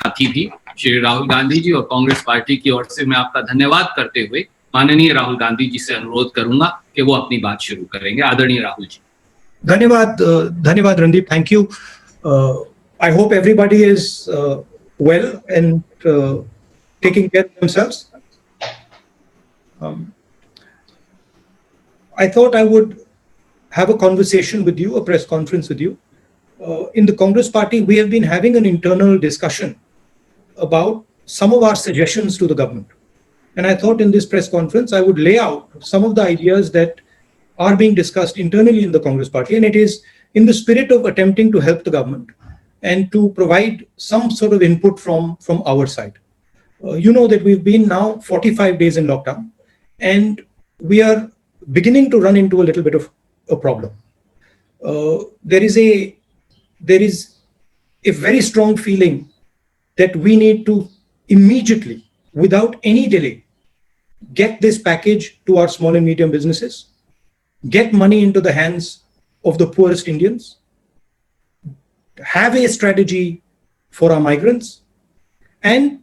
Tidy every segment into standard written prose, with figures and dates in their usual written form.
साथी भी श्री राहुल गांधी जी और कांग्रेस पार्टी की ओर से मैं आपका धन्यवाद करते हुए माननीय राहुल गांधी जी से अनुरोध करूंगा कि वो अपनी बात शुरू करेंगे। आदरणीय राहुल जी। धन्यवाद Randeep, thank you. I hope everybody is well and taking care of themselves. I thought I would have a conversation with you, a press conference with you. In the Congress party, we have been having an internal discussion about some of our suggestions to the government. And I thought in this press conference, I would lay out some of the ideas that are being discussed internally in the Congress party. And it is in the spirit of attempting to help the government and to provide some sort of input from our side. You know that we've been now 45 days in lockdown, and we are beginning to run into a little bit of a problem. There is a very strong feeling that we need to immediately, without any delay, get this package to our small and medium businesses, get money into the hands of the poorest Indians, have a strategy for our migrants, and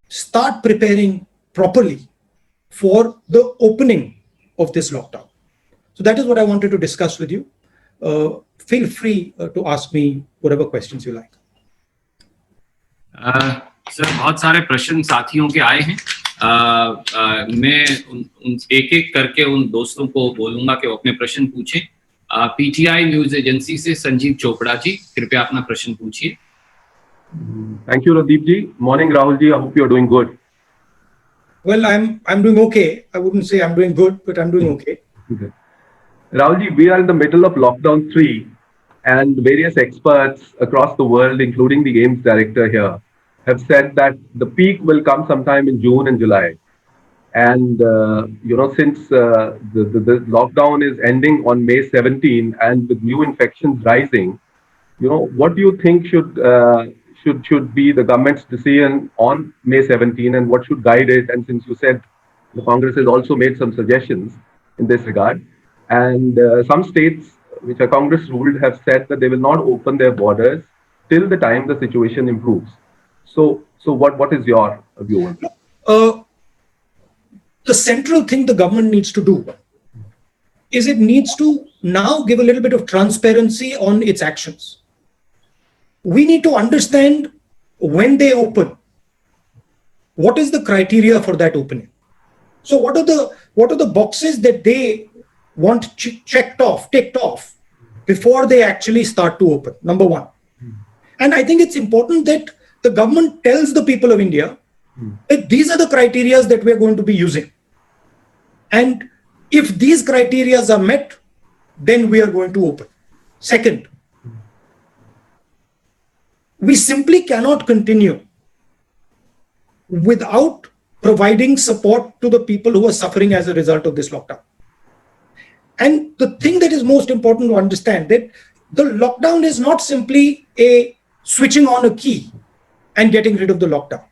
start preparing properly for the opening of this lockdown. So that is what I wanted to discuss with you. Feel free to ask me whatever questions you like. Sir, बहुत सारे प्रश्न साथियों के आए हैं। मैं एक एक करके उन दोस्तों को बोलूंगा कि वो अपने प्रश्न पूछें। पीटीआई न्यूज एजेंसी से संजीव चोपड़ा जी, कृपया अपना प्रश्न पूछिए। Thank you, Randeep ji. Morning, Rahul ji. I hope you are doing good. Well, I'm doing okay. I wouldn't say I'm doing good, but I'm doing okay. Okay. Rahul ji, we are in the middle of lockdown 3, and various experts across the world, including the AIIMS director here, have said that the peak will come sometime in June and July. And, since the lockdown is ending on May 17 and with new infections rising, what do you think should be the government's decision on May 17 and what should guide it? And since you said the Congress has also made some suggestions in this regard, and some states which are Congress ruled have said that they will not open their borders till the time the situation improves. So what is your view on that? The central thing the government needs to do is it needs to now give a little bit of transparency on its actions. We need to understand when they open, what is the criteria for that opening. So what are the boxes that they want ticked off before they actually start to open, number one. And I think it's important that the government tells the people of India that these are the criteria that we're going to be using. And if these criteria are met, then we are going to open. Second, we simply cannot continue without providing support to the people who are suffering as a result of this lockdown. And the thing that is most important to understand that the lockdown is not simply a switching on a key and getting rid of the lockdown.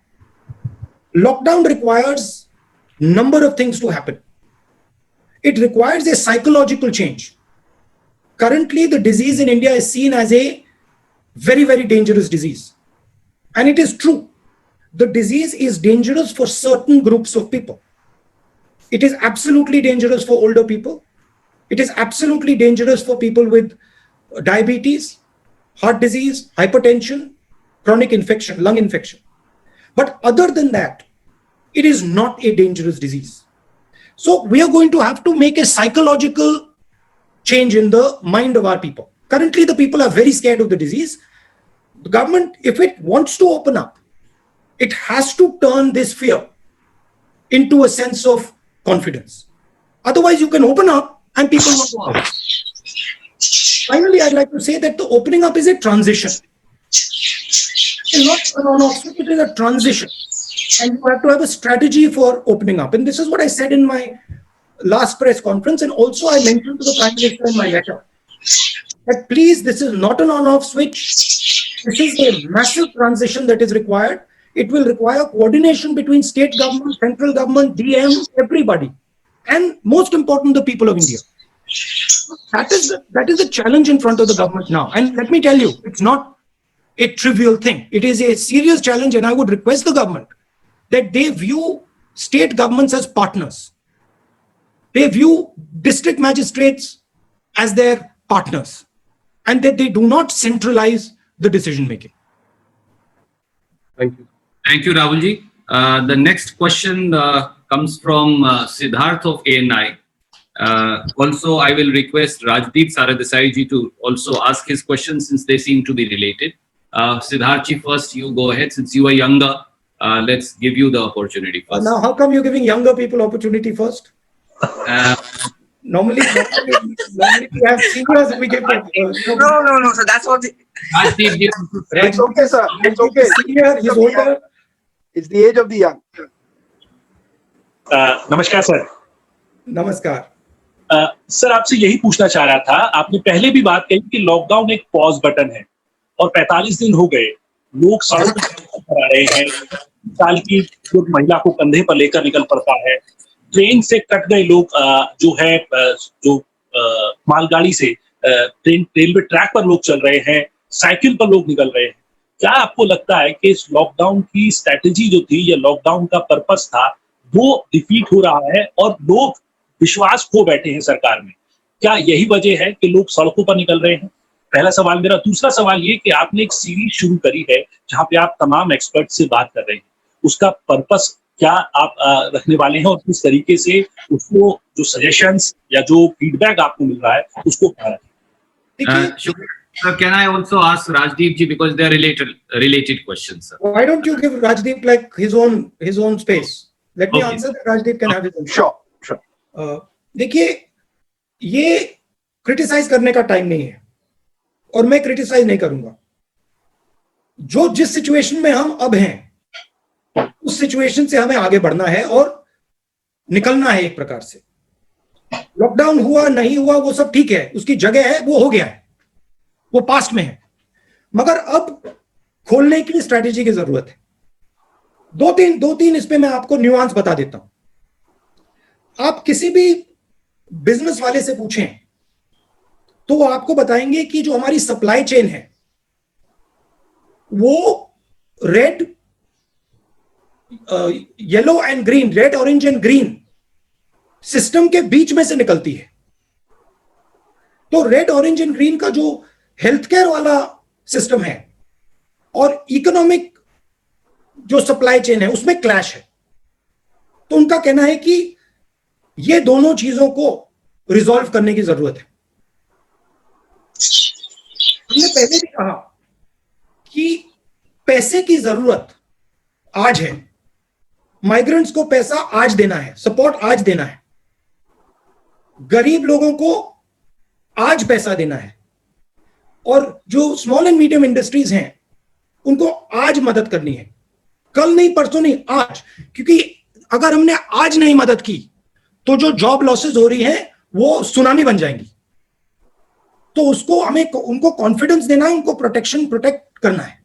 Lockdown requires a number of things to happen. It requires a psychological change. Currently, the disease in India is seen as a very, very dangerous disease. And it is true. The disease is dangerous for certain groups of people. It is absolutely dangerous for older people. It is absolutely dangerous for people with diabetes, heart disease, hypertension, chronic infection, lung infection. But other than that, it is not a dangerous disease. So we are going to have to make a psychological change in the mind of our people. Currently, the people are very scared of the disease. The government, if it wants to open up, it has to turn this fear into a sense of confidence. Otherwise, you can open up and people won't go out. Finally, I'd like to say that the opening up is a transition. It's not an on-off switch, it is a transition. And you have to have a strategy for opening up. And this is what I said in my last press conference. And also I mentioned to the Prime Minister in my letter that please, this is not an on-off switch. This is a massive transition that is required. It will require coordination between state government, central government, DM, everybody. And most important, the people of India. That is the challenge in front of the government now. And let me tell you, it's not a trivial thing. It is a serious challenge, and I would request the government that they view state governments as partners. They view district magistrates as their partners, and that they do not centralize the decision making. Thank you. Thank you, Rahulji. The next question comes from Siddharth of ANI. Also, I will request Rajdeep Saradesai ji to also ask his questions since they seem to be related. Siddharth ji, first you go ahead. Since you are younger, let's give you the opportunity first. Now, how come you're giving younger people opportunity first? Normally we have seniors and we give them. No. So that's what. Rajdeep ji, It's okay, sir. It's okay. Senior, he's older. It's the age of the young. नमस्कार sir. नमस्कार। Sir आपसे यही पूछना चाह रहा था, आपने पहले भी बात कही कि लॉकडाउन एक पॉज बटन है और 45 दिन हो गए, लोग सड़क पर आ रहे हैं, साल की महिला को कंधे पर लेकर निकल पड़ता है, ट्रेन से कट गए लोग, जो मालगाड़ी से रेलवे ट्रैक पर लोग चल रहे हैं, साइकिल पर लोग निकल रहे हैं। क्या आपको लगता है कि इस लॉकडाउन की स्ट्रेटेजी जो थी या लॉकडाउन का पर्पस था वो डिफीट हो रहा है और लोग विश्वास खो बैठे हैं सरकार में? क्या यही वजह है कि लोग सड़कों पर निकल रहे हैं? पहला सवाल मेरा। दूसरा सवाल ये कि आपने एक सीरीज शुरू करी है जहां पे आप तमाम एक्सपर्ट से बात कर रहे हैं, उसका पर्पस क्या आप रखने वाले हैं और किस तरीके से उसको जो सजेशंस या जो फीडबैक आपको मिल रहा है उसको Sir, can I also ask Rajdeep ji, because they are related questions, sir? Why don't you give Rajdeep like his own space? Let me answer that. Rajdeep can have his own. Sure. देखिए, ये criticise करने का time नहीं है और मैं criticise नहीं करूंगा। जो जिस सिचुएशन में हम अब हैं उस सिचुएशन से हमें आगे बढ़ना है और निकलना है एक प्रकार से। लॉकडाउन हुआ नहीं हुआ वो सब ठीक है, उसकी जगह है, वो हो गया है, वो पास्ट में है, मगर अब खोलने की स्ट्रैटेजी की जरूरत है। दो तीन इस पे मैं आपको न्यूआंस बता देता हूं। आप किसी भी बिजनेस वाले से पूछें तो वो आपको बताएंगे कि जो हमारी सप्लाई चेन है वो red, yellow and green, red, orange and green system के बीच में से निकलती है। तो रेड, ऑरेंज एंड ग्रीन का जो हेल्थ केयर वाला सिस्टम है और इकोनॉमिक जो सप्लाई चेन है उसमें क्लैश है। तो उनका कहना है कि ये दोनों चीजों को रिजॉल्व करने की जरूरत है। हमने पहले भी कहा कि पैसे की जरूरत आज है, माइग्रेंट्स को पैसा आज देना है, सपोर्ट आज देना है, गरीब लोगों को आज पैसा देना है, और जो स्मॉल एंड मीडियम इंडस्ट्रीज हैं उनको आज मदद करनी है, कल नहीं, परसों नहीं, आज। क्योंकि अगर हमने आज नहीं मदद की तो जो जॉब लॉसेस हो रही हैं वो सुनामी बन जाएंगी। तो उसको हमें उनको कॉन्फिडेंस देना है, उनको प्रोटेक्ट करना है।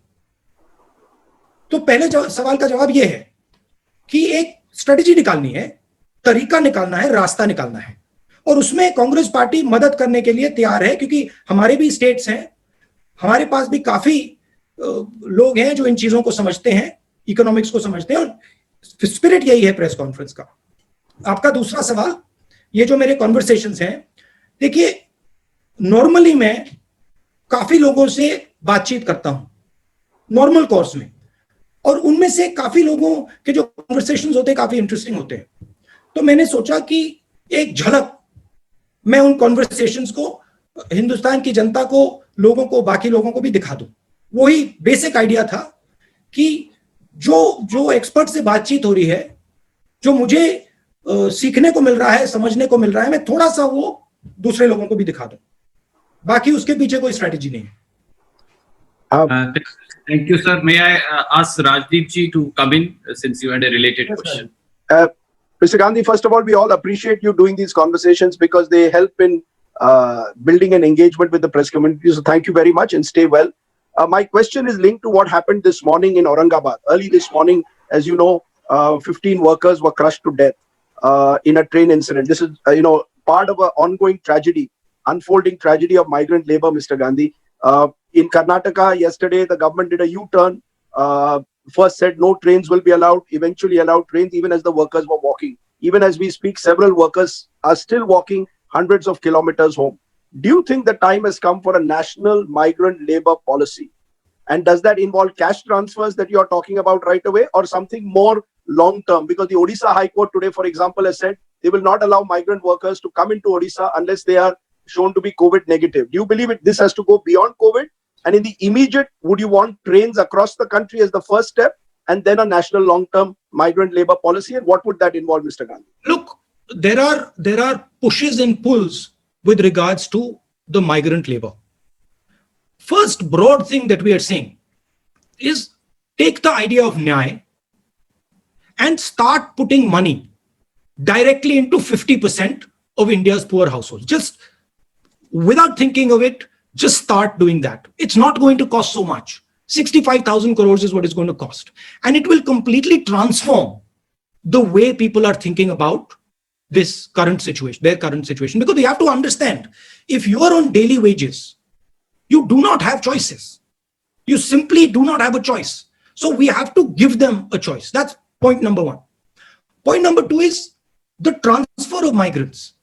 तो पहले सवाल का जवाब यह है कि एक स्ट्रेटेजी निकालनी है, तरीका निकालना है, रास्ता निकालना है, और उसमें कांग्रेस पार्टी मदद करने के लिए तैयार है। क्योंकि हमारे भी स्टेट्स हैं, हमारे पास भी काफी लोग हैं जो इन चीजों को समझते हैं, इकोनॉमिक्स को समझते हैं, और स्पिरिट यही है प्रेस कॉन्फ्रेंस का। आपका दूसरा सवाल, ये जो मेरे कॉन्वर्सेशंस हैं, देखिए नॉर्मली मैं काफी लोगों से बातचीत करता हूं नॉर्मल कोर्स में, और उनमें से काफी लोगों के जो कॉन्वर्सेशंस होते हैं काफी इंटरेस्टिंग होते हैं। तो मैंने सोचा कि एक झलक मैं उन कॉन्वर्सेशंस को हिंदुस्तान की जनता को, लोगों को, बाकी लोगों को भी दिखा दूं। वही बेसिक आइडिया था कि जो एक्सपर्ट से बातचीत हो रही है, जो मुझे सीखने को मिल रहा है, समझने को मिल रहा है, मैं थोड़ा सा वो दूसरे लोगों को भी दिखा दूं। बाकी उसके पीछे कोई स्ट्रेटेजी नहीं है। Thank you, sir. May I ask Rajdeep ji to come in since you had a related question? Mr. Gandhi, first of all, we all appreciate you doing these conversations because they help in building an engagement with the press community. So thank you very much and stay well. My question is linked to what happened this morning in Aurangabad. Early this morning, as you know, 15 workers were crushed to death in a train incident. This is, part of an ongoing tragedy, unfolding tragedy of migrant labor, Mr. Gandhi. In Karnataka, yesterday, the government did a U-turn. First said no trains will be allowed, eventually allowed trains even as the workers were walking. Even as we speak, several workers are still walking hundreds of kilometers home. Do you think the time has come for a national migrant labor policy? And does that involve cash transfers that you are talking about right away, or something more long-term? Because the Odisha High Court today, for example, has said they will not allow migrant workers to come into Odisha unless they are shown to be COVID negative. Do you believe this has to go beyond COVID? And in the immediate, would you want trains across the country as the first step, and then a national long-term migrant labor policy? And what would that involve, Mr. Gandhi? Look, there are pushes and pulls with regards to the migrant labor. First broad thing that we are saying is take the idea of Nyay and start putting money directly into 50% of India's poor households. Just without thinking of it, just start doing that. It's not going to cost so much. 65,000 crores is what it's going to cost. And it will completely transform the way people are thinking about this current situation, their current situation. Because you have to understand, if you are on daily wages, you do not have choices. You simply do not have a choice. So we have to give them a choice. That's point number one. Point number two is the transfer of migrants.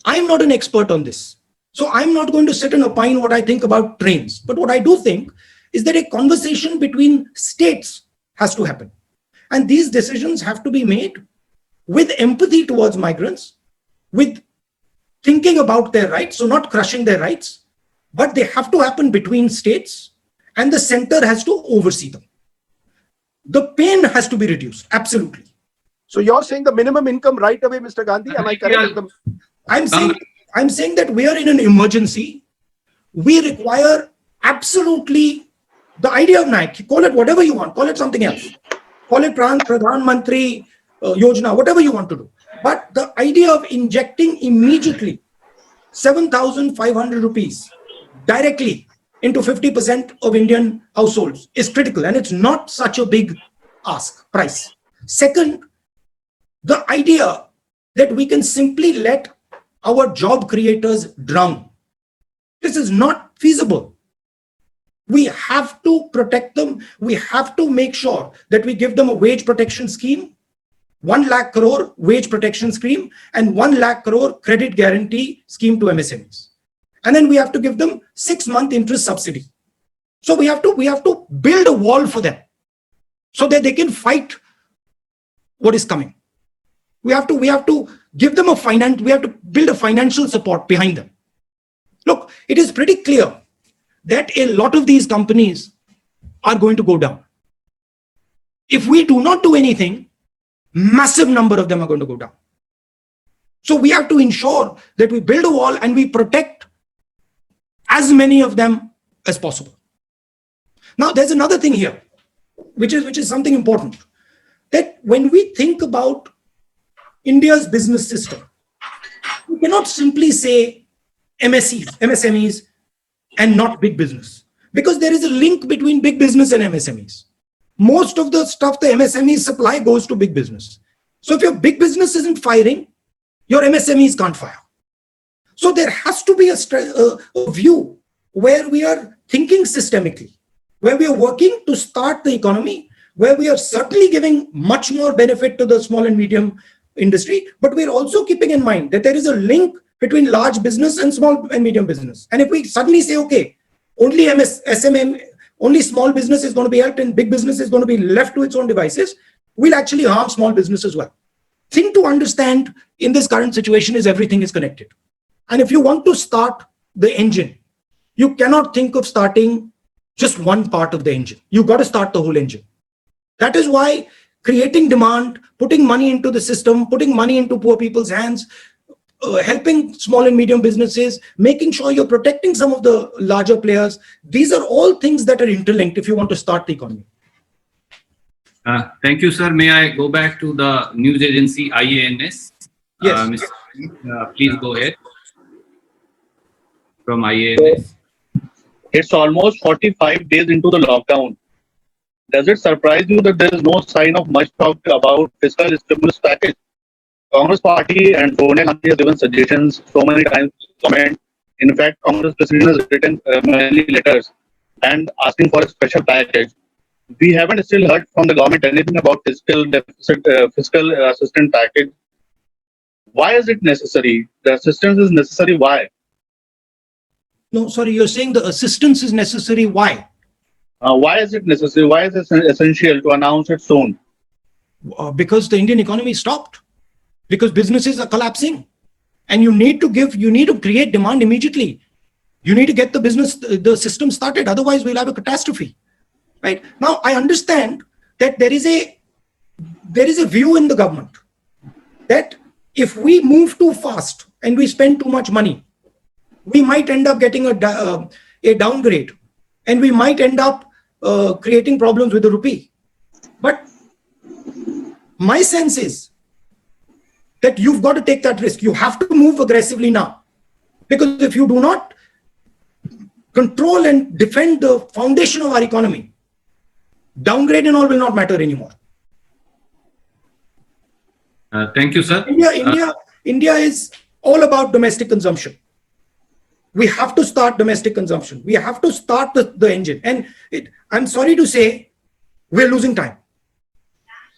I'm not an expert on this. So I'm not going to sit and opine what I think about trains. But what I do think is that a conversation between states has to happen. And these decisions have to be made with empathy towards migrants, with thinking about their rights, so not crushing their rights, but they have to happen between states, and the center has to oversee them. The pain has to be reduced, absolutely. So you're saying the minimum income right away, Mr. Gandhi? Am I correct? I'm saying that we are in an emergency. We require absolutely the idea of Nike. Call it whatever you want. Call it something else. Call it Pradhan Mantri Yojana, whatever you want to do. But the idea of injecting immediately 7,500 rupees directly into 50% of Indian households is critical, and it's not such a big price. Second, the idea that we can simply let our job creators drown. This is not feasible. We have to protect them. We have to make sure that we give them a wage protection scheme, 1 lakh crore wage protection scheme, and 1 lakh crore credit guarantee scheme to MSMEs. And then we have to give them 6-month interest subsidy. So we have to build a wall for them so that they can fight what is coming. We have to give them we have to build a financial support behind them. Look, it is pretty clear that a lot of these companies are going to go down. If we do not do anything, massive number of them are going to go down. So we have to ensure that we build a wall and we protect as many of them as possible. Now, there's another thing here, which is something important, that when we think about India's business system, we cannot simply say MSMEs and not big business, because there is a link between big business and MSMEs. Most of the stuff the MSMEs supply goes to big business. So if your big business isn't firing, your MSMEs can't fire. So there has to be a view where we are thinking systemically, where we are working to start the economy, where we are certainly giving much more benefit to the small and medium industry, but we're also keeping in mind that there is a link between large business and small and medium business. And if we suddenly say, okay, only SME, only small business is going to be helped and big business is going to be left to its own devices, we'll actually harm small business as well. Thing to understand in this current situation is everything is connected. And if you want to start the engine, you cannot think of starting just one part of the engine. You've got to start the whole engine. That is why creating demand, putting money into the system, putting money into poor people's hands, helping small and medium businesses, making sure you're protecting some of the larger players. These are all things that are interlinked if you want to start the economy. Thank you, sir. May I go back to the news agency IANS? Yes. Please go ahead. From IANS. It's almost 45 days into the lockdown. Does it surprise you that there is no sign of much talk about fiscal stimulus package? Congress party and Sonia Gandhi has given suggestions so many times. Comment. In fact, Congress president has written many letters and asking for a special package. We haven't still heard from the government anything about fiscal deficit, fiscal assistance package. Why is it necessary? The assistance is necessary. Why? No, sorry, you're saying the assistance is necessary. Why? Why is it necessary? Why is it essential to announce it soon? Because the Indian economy stopped, because businesses are collapsing, and you need to create demand immediately. You need to get the system started. Otherwise, we'll have a catastrophe. Right now, I understand that there is a view in the government that if we move too fast and we spend too much money, we might end up getting a downgrade, and we might end up creating problems with the rupee. But my sense is that you've got to take that risk. You have to move aggressively now, because if you do not control and defend the foundation of our economy, downgrade and all will not matter anymore. Thank you, sir. India is all about domestic consumption. We have to start domestic consumption. We have to start the engine. And I'm sorry to say, we're losing time.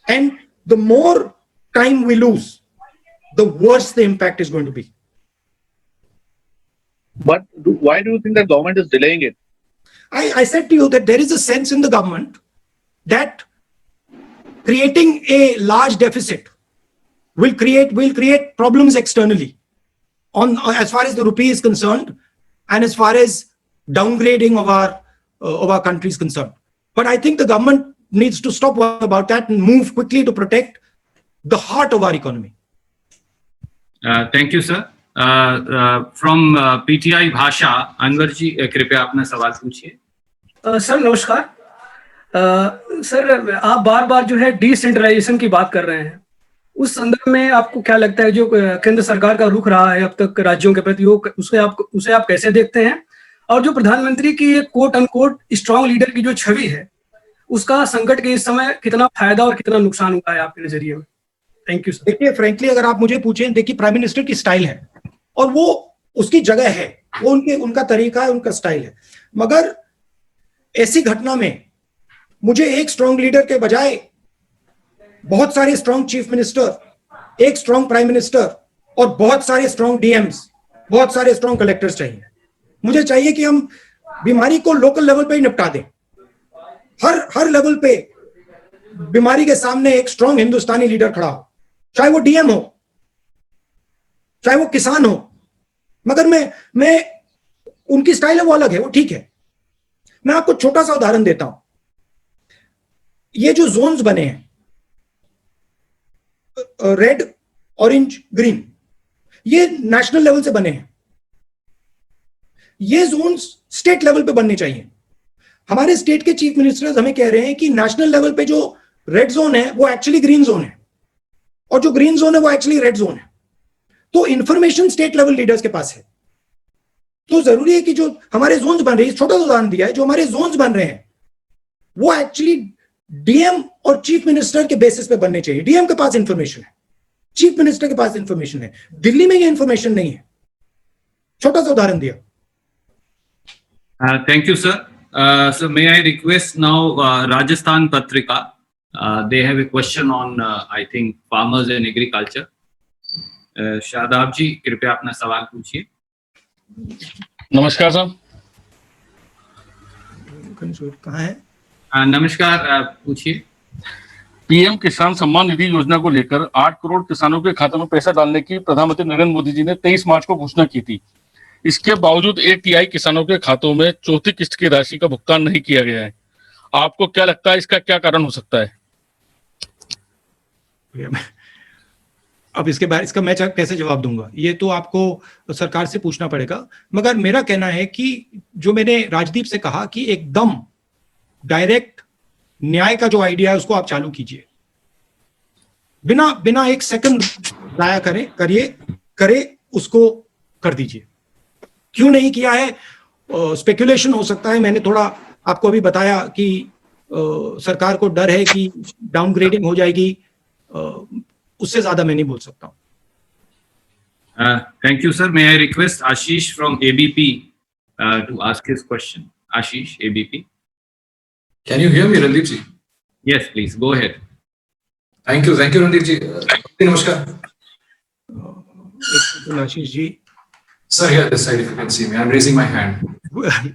And the more time we lose, the worse the impact is going to be. But why do you think the government is delaying it? I said to you that there is a sense in the government that creating a large deficit will create problems externally as far as the rupee is concerned, and as far as downgrading of our country is concerned. But I think the government needs to stop worrying about that and move quickly to protect the heart of our economy. Thank you, sir. From PTI भाषा, अनवर जी कृपया अपना सवाल पूछिए. Sir नमस्कार. Sir आप बार बार जो है decentralisation की बात कर रहे हैं. उस संदर्भ में आपको क्या लगता है जो केंद्र सरकार का रुख रहा है अब तक राज्यों के प्रति, उसे आप कैसे देखते हैं? और जो प्रधानमंत्री की एक कोट अनकोट स्ट्रांग लीडर की जो छवि है, उसका संकट के इस समय कितना फायदा और कितना नुकसान हुआ है आपके नजरिए में? Thank you sir. देखिए, फ्रैंकली अगर आप मुझे पूछें, देखिए प्राइम मिनिस्टर की स्टाइल है और वो उसकी जगह है, वो उनका तरीका है, उनका स्टाइल है. मगर ऐसी घटना में मुझे एक स्ट्रांग लीडर के बजाय बहुत सारे स्ट्रांग चीफ मिनिस्टर, एक स्ट्रांग प्राइम मिनिस्टर और बहुत सारे स्ट्रांग डीएम्स, बहुत सारे स्ट्रांग कलेक्टर्स चाहिए. मुझे चाहिए कि हम बीमारी को लोकल लेवल पे ही निपटा दें. हर लेवल पे बीमारी के सामने एक स्ट्रांग हिंदुस्तानी लीडर खड़ा हो, चाहे वो डीएम हो, चाहे वो किसान हो. मगर मैं उनकी स्टाइल है, वो अलग है, वो ठीक है. मैं आपको छोटा सा उदाहरण देता हूं. ये जो जोन्स बने हैं, रेड, ऑरेंज, ग्रीन, ये नेशनल लेवल से बने हैं. ये जोन्स स्टेट लेवल पे बनने चाहिए. हमारे स्टेट के चीफ मिनिस्टर्स हमें कह रहे हैं कि नेशनल लेवल पे जो रेड जोन है वो एक्चुअली ग्रीन जोन है, और जो ग्रीन जोन है वो एक्चुअली रेड जोन है. तो इंफॉर्मेशन स्टेट लेवल लीडर्स के पास है. तो जरूरी है कि जो हमारे जोन्स बन रहे हैं, छोटा सा उदाहरण दिया है, जो हमारे जोन्स बन रहे हैं वो एक्चुअली डीएम और चीफ मिनिस्टर के बेसिस पे बनने चाहिए. डीएम के पास इंफॉर्मेशन है, चीफ मिनिस्टर के पास इंफॉर्मेशन है. दिल्ली में ये इंफॉर्मेशन नहीं है. छोटा सा उदाहरण दिया. Thank you, sir. So may I request now Rajasthan Patrika? They have a question on, I think, farmers and agriculture. Shadab जी कृपया अपना सवाल पूछिए. नमस्कार सर. कहाँ है? नमस्कार, पूछिए. पीएम किसान सम्मान निधि योजना को लेकर 8 करोड़ किसानों के खाते में पैसा डालने की प्रधानमंत्री नरेंद्र मोदी जी ने 23 मार्च को घोषणा की थी. इसके बावजूद एक तिहाई किसानों के खातों में चौथी किस्त की राशि का भुगतान नहीं किया गया है. आपको क्या लगता है इसका क्या कारण हो सकता है? अब इसका मैं कैसे जवाब दूंगा, ये तो आपको सरकार से पूछना पड़ेगा. मगर मेरा कहना है कि जो मैंने राजदीप से कहा कि एकदम डायरेक्ट न्याय का जो आइडिया है उसको आप चालू कीजिए, बिना एक सेकंड लाया करे उसको कर दीजिए. क्यों नहीं किया है? स्पेकुलेशन हो सकता है. मैंने थोड़ा आपको अभी बताया कि सरकार को डर है कि डाउनग्रेडिंग हो जाएगी. उससे ज्यादा मैं नहीं बोल सकता हूं. Thank you, sir. May I request Ashish from ABP to ask his question? Ashish, ABP. Can you hear me, Randeep ji? Yes, please go ahead. Thank you, Randeep ji. Namaskar. Ashish ji, Sir, here this side, if you can see me, I'm raising my hand.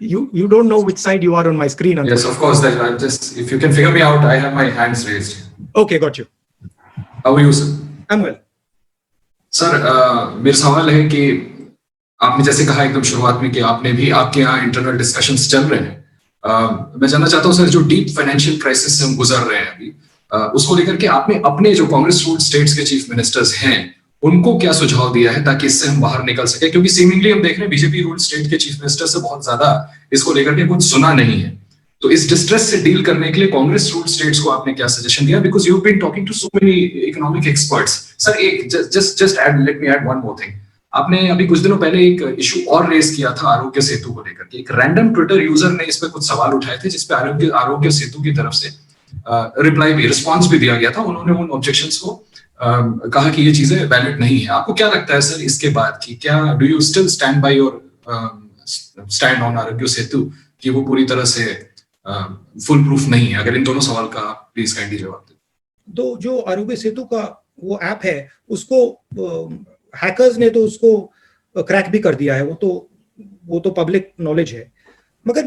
you don't know which side you are on my screen. Yes, of course. That I'm just, if you can figure me out, I have my hands raised. Okay, got you. How are you, sir? I'm well. Sir मेरा सवाल है कि आपने जैसे कहा एकदम शुरुआत में कि आपने भी आपके यहाँ इंटरनल डिस्कशंस चल रहे हैं। मैं जानना चाहता हूँ सर, जो डीप फाइनेंशियल क्राइसिस से हम गुजर रहे हैं अभी, उसको लेकर के आपने अपने जो कांग्रेस रूल्ड स्टेट्स के चीफ मिनिस्टर्स हैं उनको क्या सुझाव दिया है ताकि इससे हम बाहर निकल सके? क्योंकि सीमिंगली हम देख रहे हैं बीजेपी रूल्ड स्टेट के चीफ मिनिस्टर से बहुत ज्यादा इसको लेकर के कुछ सुना नहीं है। तो इस डिस्ट्रेस से डील करने के लिए कांग्रेस रूल्ड स्टेट्स को आपने क्या सजेशन दिया? Because you have been talking to so many economic experts. Sir एक just add, let me add one more thing. आपने अभी कुछ दिनों पहले एक इशू और रेज किया था आरोग्य सेतु को लेकर के। एक रैंडम ट्विटर यूजर ने इस पे कुछ सवाल उठाए थे जिसपे आरोग्य सेतु की तरफ से रिस्पॉन्स भी दिया गया था। उन्होंने उन ऑब्जेक्शंस को कहा कि ये चीजें वैलिड नहीं है। आपको क्या लगता है सर इसके बाद की, क्या do you still stand by your stand on Aarogya Setu कि वो पूरी तरह से फुल प्रूफ नहीं है? अगर इन दोनों सवाल का प्लीज काइंडली जवाब दें। तो जो आरोग्य सेतु का वो ऐप है उसको हैकर्स ने तो उसको क्रैक भी कर दिया है, वो तो पब्लिक नॉलेज है। मगर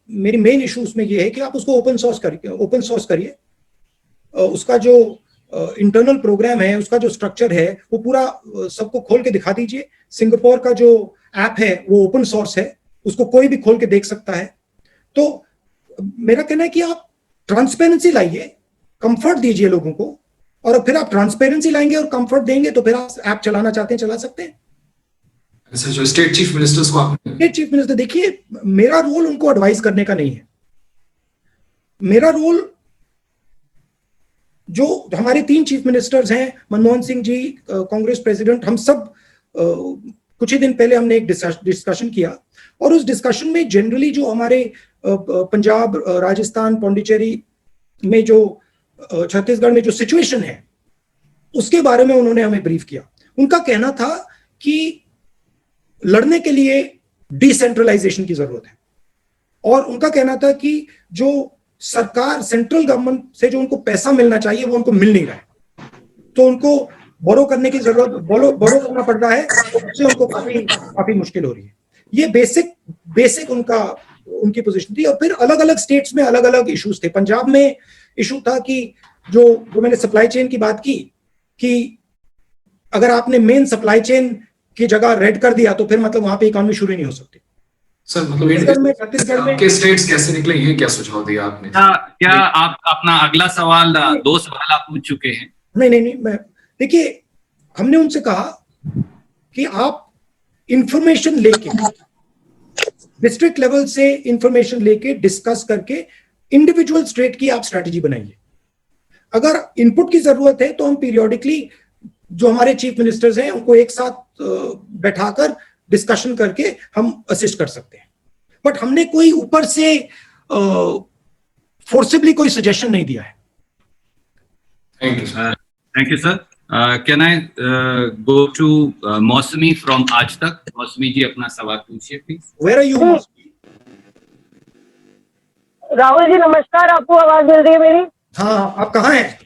मेरी मेन इशू उसमें ये है कि आप उसको ओपन सोर्स करिए। उसका जो इंटरनल प्रोग्राम है, उसका जो स्ट्रक्चर है वो पूरा सबको खोल के दिखा दीजिए। सिंगापुर का जो ऐप है वो ओपन सोर्स है, उसको कोई भी खोल के देख सकता है। तो मेरा कहना है कि आप ट्रांसपेरेंसी लाइए, कंफर्ट दीजिए लोगों को, और फिर आप ट्रांसपेरेंसी लाएंगे और कंफर्ट देंगे तो फिर आप ऐप चलाना चाहते हैं चला सकते हैं। अच्छा, जो स्टेट चीफ मिनिस्टर्स को आपने स्टेट चीफ मिनिस्टर, देखिए मेरा रोल उनको एडवाइस करने का नहीं है। मेरा रोल, जो हमारे 3 चीफ मिनिस्टर्स हैं, मनमोहन सिंह जी कांग्रेस प्रेसिडेंट, हम सब कुछ ही दिन पहले हमने एक डिस्कशन किया और उस डिस्कशन में जनरली जो हमारे पंजाब, राजस्थान, पौंडीचेरी में जो छत्तीसगढ़ में जो सिचुएशन है उसके बारे में उन्होंने हमें ब्रीफ किया। उनका कहना था कि लड़ने के लिए डिसेंट्रलाइजेशन की जरूरत है और उनका कहना था कि जो सरकार, सेंट्रल गवर्नमेंट से जो उनको पैसा मिलना चाहिए वो उनको मिल नहीं रहा है, तो उनको बोरो करने की जरूरत, बोरो करना पड़ रहा है, उससे उनको काफी मुश्किल हो रही है। ये बेसिक उनकी पोजीशन थी। और फिर अलग अलग स्टेट्स में अलग अलग इश्यूज थे। पंजाब में इशू था कि जो मैंने सप्लाई चेन की बात की कि अगर आपने मेन सप्लाई चेन की जगह रेड कर दिया तो फिर मतलब वहां पे इकोनॉमी शुरू नहीं हो सकती। सर मतलब छत्तीसगढ़ में के स्टेट्स कैसे निकले, ये क्या सुझाव दिया आपने? क्या आप अपना अगला सवाल, 2 सवाल आप पूछ चुके हैं? नहीं, मैं देखिए, हमने उनसे कहा कि आप इंफॉर्मेशन लेके, डिस्ट्रिक्ट लेवल से इंफॉर्मेशन लेके डिस्कस करके इंडिविजुअल स्टेट की आप स्ट्रेटेजी बनाइए। अगर इनपुट की जरूरत है तो हम पीरियोडिकली जो हमारे चीफ मिनिस्टर्स हैं उनको एक साथ बैठाकर डिस्कशन करके हम असिस्ट कर सकते हैं। बट हमने कोई ऊपर से फोर्सिबली कोई सजेशन नहीं दिया है। Thank you sir. Can I go to Mausami from Aaj Tak? मौसमी जी अपना सवाल पूछिए प्लीज। वेयर आर यू मौसमी? राहुल जी नमस्कार, आपको आवाज मिल रही है मेरी? हाँ, आप कहाँ हैं?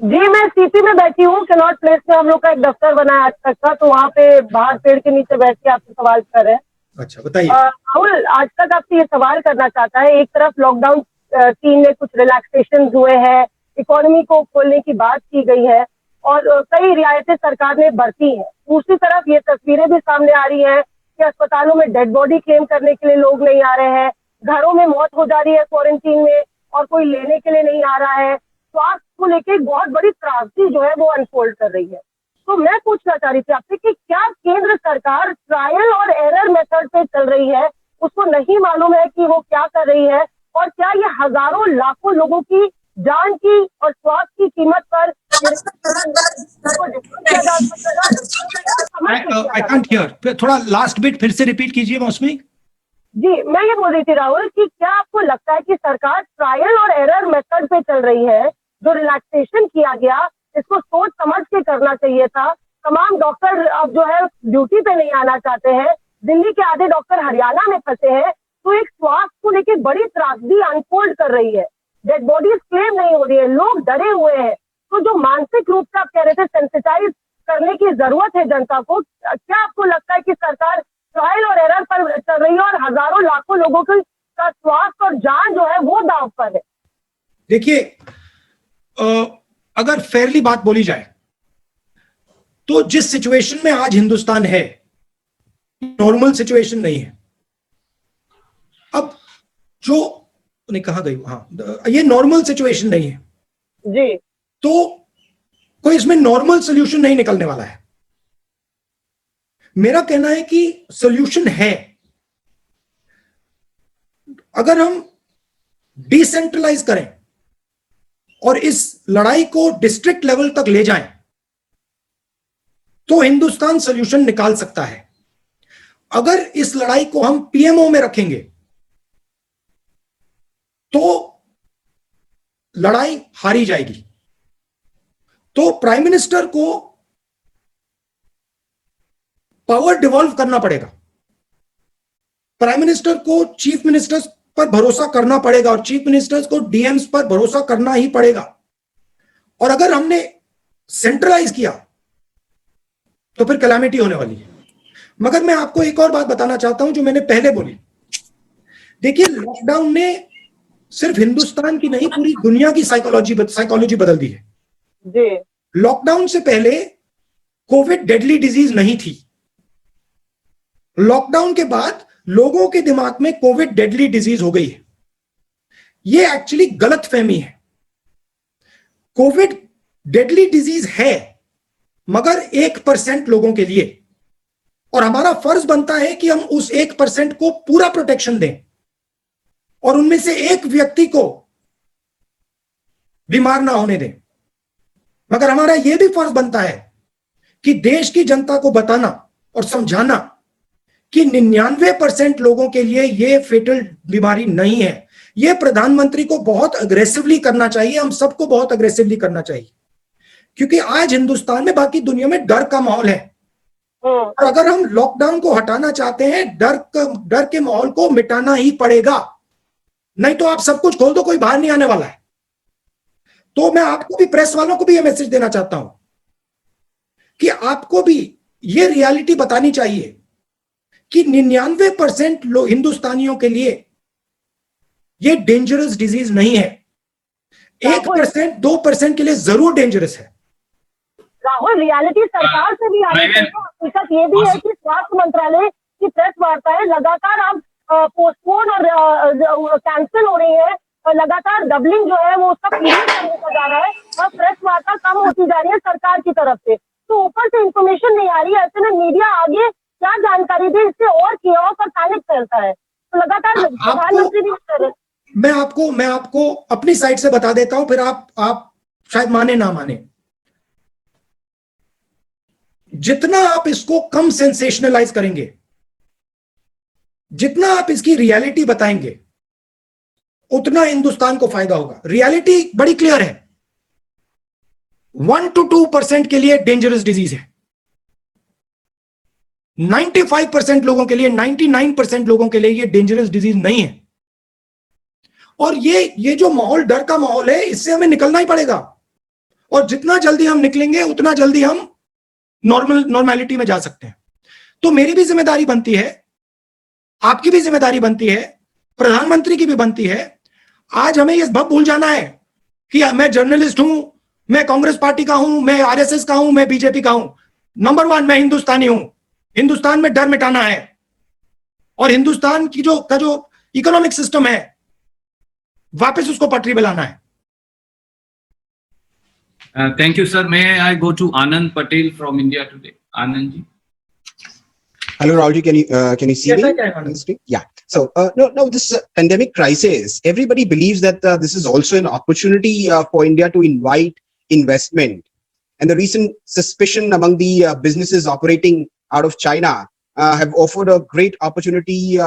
जी मैं सीपी में बैठी हूँ। कनॉट प्लेस में हम लोग का एक दफ्तर बना है आज तक का, तो वहाँ पे बाहर पेड़ के नीचे बैठ के आपसे सवाल कर रहे हैं। अच्छा बताइए। राहुल, आज तक आपसे ये सवाल करना चाहता है, एक तरफ लॉकडाउन 3 में कुछ रिलैक्सेशन हुए हैं, इकोनॉमी को खोलने की बात की गई है और कई रियायतें सरकार ने बरती हैं। दूसरी तरफ ये तस्वीरें भी सामने आ रही है कि अस्पतालों में डेड बॉडी क्लेम करने के लिए लोग नहीं आ रहे हैं, घरों में मौत हो जा रही है क्वारंटीन में और कोई लेने के लिए नहीं आ रहा है। स्वास्थ्य को लेकर एक बहुत बड़ी त्रासदी जो है वो अनफोल्ड कर रही है। तो मैं पूछना चाह रही थी आपसे कि क्या केंद्र सरकार ट्रायल और एरर मेथड पे चल रही है, उसको नहीं मालूम है कि वो क्या कर रही है, और क्या ये हजारों लाखों लोगों की जान की और स्वास्थ्य की कीमत पर I can't hear. थोड़ा लास्ट बिट फिर से रिपीट कीजिए मौसमी। जी मैं ये बोल रही थी राहुल कि क्या आपको लगता है कि सरकार ट्रायल और एरर मेथड पे चल रही है? जो रिलैक्सेशन किया गया इसको सोच समझ के करना चाहिए था। तमाम डॉक्टर अब जो है ड्यूटी पे नहीं आना चाहते हैं। दिल्ली के आधे डॉक्टर हरियाणा में फंसे हैं। तो एक स्वास्थ्य को लेकर बड़ी त्रासदी अनफोल्ड कर रही है, डेड बॉडीज क्लेम नहीं हो रही है, लोग डरे हुए हैं। तो जो मानसिक रूप से आप कह रहे थे सेंसिटाइज करने की जरूरत है जनता को, क्या आपको लगता है कि सरकार ट्रायल और एरर पर चल रही है और हजारों लाखों लोगों का स्वास्थ्य और जान जो है वो दांव पर है? देखिए, अगर फेयरली बात बोली जाए तो जिस सिचुएशन में आज हिंदुस्तान है, नॉर्मल सिचुएशन नहीं है। अब जो ने कहा गई, हाँ, ये नॉर्मल सिचुएशन नहीं है जी, तो कोई इसमें नॉर्मल सोल्यूशन नहीं निकलने वाला है। मेरा कहना है कि सोल्यूशन है। अगर हम डिसेंट्रलाइज करें और इस लड़ाई को डिस्ट्रिक्ट लेवल तक ले जाएं तो हिंदुस्तान सोल्यूशन निकाल सकता है। अगर इस लड़ाई को हम पीएमओ में रखेंगे तो लड़ाई हारी जाएगी। तो प्राइम मिनिस्टर को पावर डिवॉल्व करना पड़ेगा, प्राइम मिनिस्टर को चीफ मिनिस्टर्स पर भरोसा करना पड़ेगा और चीफ मिनिस्टर्स को डीएम्स पर भरोसा करना ही पड़ेगा। और अगर हमने सेंट्रलाइज किया तो फिर कैलामिटी होने वाली है। मगर मैं आपको एक और बात बताना चाहता हूं जो मैंने पहले बोली। देखिए, लॉकडाउन ने सिर्फ हिंदुस्तान की नहीं, पूरी दुनिया की साइकोलॉजी बदल दी है। जी, लॉकडाउन से पहले कोविड डेडली डिजीज नहीं थी। लॉकडाउन के बाद लोगों के दिमाग में कोविड डेडली डिजीज हो गई है। यह एक्चुअली गलत फहमी है। कोविड डेडली डिजीज है मगर 1% लोगों के लिए, और हमारा फर्ज बनता है कि हम उस 1% को पूरा प्रोटेक्शन दें और उनमें से एक व्यक्ति को बीमार ना होने दें। मगर हमारा यह भी फर्ज बनता है कि देश की जनता को बताना और समझाना कि 99% लोगों के लिए यह फेटल बीमारी नहीं है। यह प्रधानमंत्री को बहुत अग्रेसिवली करना चाहिए, हम सबको बहुत अग्रेसिवली करना चाहिए, क्योंकि आज हिंदुस्तान में, बाकी दुनिया में डर का माहौल है। और अगर हम लॉकडाउन को हटाना चाहते हैं, डर के माहौल को मिटाना ही पड़ेगा, नहीं तो आप सब कुछ खोल दो, कोई बाहर नहीं आने वाला है। तो मैं आपको भी, प्रेस वालों को भी यह मैसेज देना चाहता हूं कि आपको भी यह रियलिटी बतानी चाहिए कि 99% हिंदुस्तानियों के लिए यह डेंजरस डिजीज नहीं है। 1%, 2% के लिए जरूर डेंजरस है। राहुल, रियलिटी सरकार से भी आनी चाहिए। हकीकत ये भी है कि स्वास्थ्य मंत्रालय की प्रेस वार्ताएं लगातार अब पोस्टपोन और कैंसिल हो रही है, और लगातार डबलिंग जो है वो उसका पीरियड करने का जा रहा है और प्रेस वार्ता कम होती जा रही है सरकार की तरफ से। तो ऊपर से इंफॉर्मेशन नहीं आ रही है, ऐसे में मीडिया आगे क्या जानकारी दे, इससे और कियोस और पैनिक फैलता है। तो लगातार प्रधानमंत्री भी कर रहे हैं। मैं आपको अपनी साइड से बता देता हूं, फिर आप शायद माने ना माने। जितना आप इसको कम सेंसेशनलाइज करेंगे, जितना आप इसकी रियलिटी बताएंगे, उतना हिंदुस्तान को फायदा होगा। रियलिटी बड़ी क्लियर है, 1 to 2% के लिए डेंजरस डिजीज है। 95% लोगों के लिए, 99% लोगों के लिए ये डेंजरस डिजीज नहीं है। और ये जो माहौल, डर का माहौल है, इससे हमें निकलना ही पड़ेगा। और जितना जल्दी हम निकलेंगे उतना जल्दी हम नॉर्मेलिटी में जा सकते हैं। तो मेरी भी जिम्मेदारी बनती है, आपकी भी जिम्मेदारी बनती है, प्रधानमंत्री की भी बनती है। आज हमें यह भूल जाना है कि मैं जर्नलिस्ट हूं, मैं कांग्रेस पार्टी का हूं, मैं आरएसएस का हूं, मैं बीजेपी का हूं। नंबर 1, मैं हिंदुस्तानी हूं। हिंदुस्तान में डर मिटाना है और हिंदुस्तान की जो इकोनॉमिक सिस्टम है, वापस उसको पटरी पे लाना है। Thank you, sir. May I go to Anand Patel from India Today? Anand ji. Hello, Rahulji. Can you see Yes, me? I can, Anand. Yeah. So, no, this pandemic crisis, everybody believes that this is also an opportunity for India to invite investment. And the recent suspicion among the businesses operating out of China have offered a great opportunity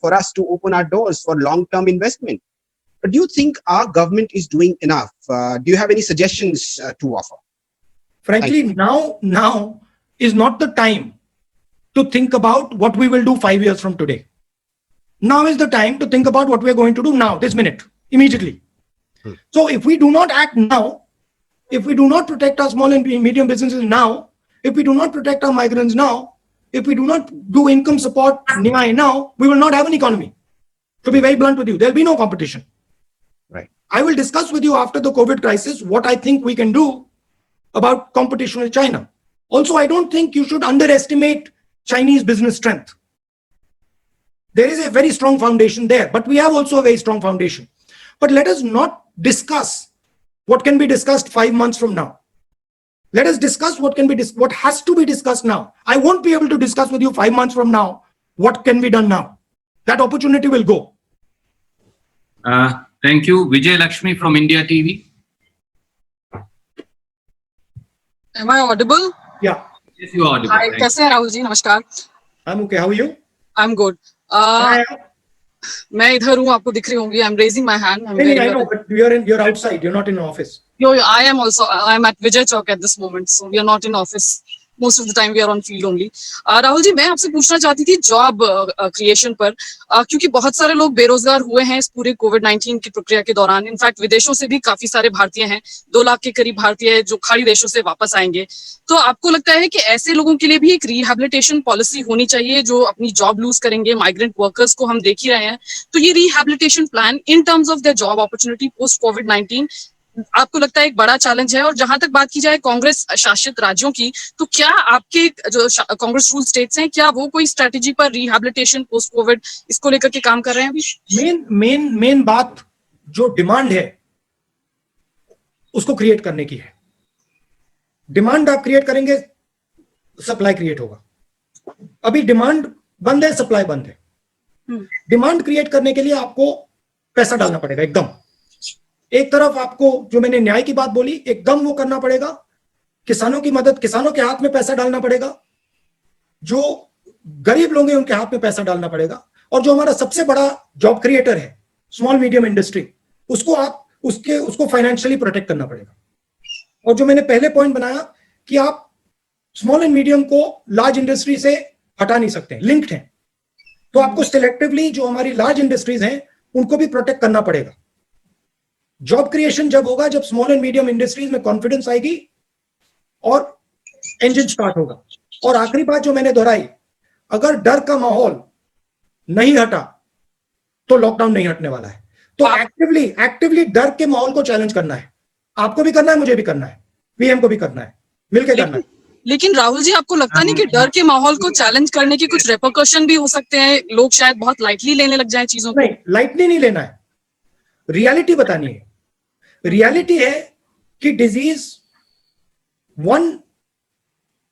for us to open our doors for long-term investment. But do you think our government is doing enough? Do you have any suggestions to offer? Frankly, now is not the time to think about what we will do 5 years from today. now is the time to think about what we're going to do now, this minute, immediately. So if we do not act now, if we do not protect our small and medium businesses now, if we do not protect our migrants now, if we do not do income support now, we will not have an economy. To be very blunt with you, there'll be no competition. Right. I will discuss with you after the COVID crisis what I think we can do about competition with China. Also, I don't think you should underestimate Chinese business strength. There is a very strong foundation there, but we have also a very strong foundation. But let us not discuss what can be discussed 5 months from now. Let us discuss what has to be discussed now. I won't be able to discuss with you 5 months from now what can be done now. That opportunity will go. Thank you. Vijay Lakshmi from India TV. Am I audible? Yeah, Yes, you are audible. Hi, Thank you. कैसे हैं राहुल जी? नमस्कार. I'm okay. How are you? I'm good. मैं इधर हूँ, आपको दिख रही होंगी. I'm raising my hand. I know, but you're outside. You're not in office. I am also. I'm at Vijay Chowk at this moment, so we are not in office. Most of the time we are on field only. Rahul ji, मैं आपसे पूछना चाहती थी job creation पर, क्योंकि बहुत सारे लोग बेरोजगार हुए हैं इस पूरे कोविड-19 की प्रक्रिया के दौरान. इनफैक्ट विदेशों से भी काफी सारे भारतीय हैं, 2 लाख के करीब भारतीय जो खाड़ी देशों से वापस आएंगे. तो आपको लगता है कि ऐसे लोगों के लिए भी एक रिहैबिलिटेशन पॉलिसी होनी चाहिए जो अपनी जॉब लूज करेंगे? माइग्रेंट वर्कर्स को हम देख ही रहे हैं. तो ये rehabilitation plan in terms of their job opportunity post कोविड-19 आपको लगता है एक बड़ा चैलेंज है? और जहां तक बात की जाए कांग्रेस शासित राज्यों की, तो क्या आपके जो कांग्रेस रूल स्टेट्स हैं, क्या वो कोई स्ट्रेटेजी पर रिहैबिलिटेशन पोस्ट कोविड इसको लेकर के काम कर रहे हैं अभी? मेन बात जो डिमांड है उसको क्रिएट करने की है. डिमांड आप क्रिएट करेंगे, सप्लाई क्रिएट होगा. अभी डिमांड बंद है, सप्लाई बंद है. डिमांड क्रिएट करने के लिए आपको पैसा डालना पड़ेगा. एकदम एक तरफ आपको, जो मैंने न्याय की बात बोली, एकदम वो करना पड़ेगा. किसानों की मदद, किसानों के हाथ में पैसा डालना पड़ेगा. जो गरीब लोग हैं उनके हाथ में पैसा डालना पड़ेगा. और जो हमारा सबसे बड़ा जॉब क्रिएटर है, स्मॉल मीडियम इंडस्ट्री, उसको फाइनेंशियली प्रोटेक्ट करना पड़ेगा. और जो मैंने पहले पॉइंट बनाया कि आप स्मॉल एंड मीडियम को लार्ज इंडस्ट्री से हटा नहीं सकते, लिंक्ड हैं. तो आपको सिलेक्टिवली जो हमारी लार्ज इंडस्ट्रीज हैं उनको भी प्रोटेक्ट करना पड़ेगा. जॉब क्रिएशन जब होगा जब स्मॉल एंड मीडियम इंडस्ट्रीज में कॉन्फिडेंस आएगी और इंजन स्टार्ट होगा. और आखिरी बात जो मैंने दोहराई, अगर डर का माहौल नहीं हटा तो लॉकडाउन नहीं हटने वाला है. तो एक्टिवली डर के माहौल को चैलेंज करना है. आपको भी करना है, मुझे भी करना है, पीएम को भी करना है, मिलकर करना है. लेकिन राहुल जी, आपको लगता नहीं कि डर के माहौल को चैलेंज करने के कुछ रेपरकशन भी हो सकते हैं? लोग शायद बहुत लाइटली लेने लग जाएं चीजों को. नहीं, लाइटली नहीं लेना है, रियलिटी बतानी है. रियलिटी है कि डिजीज 1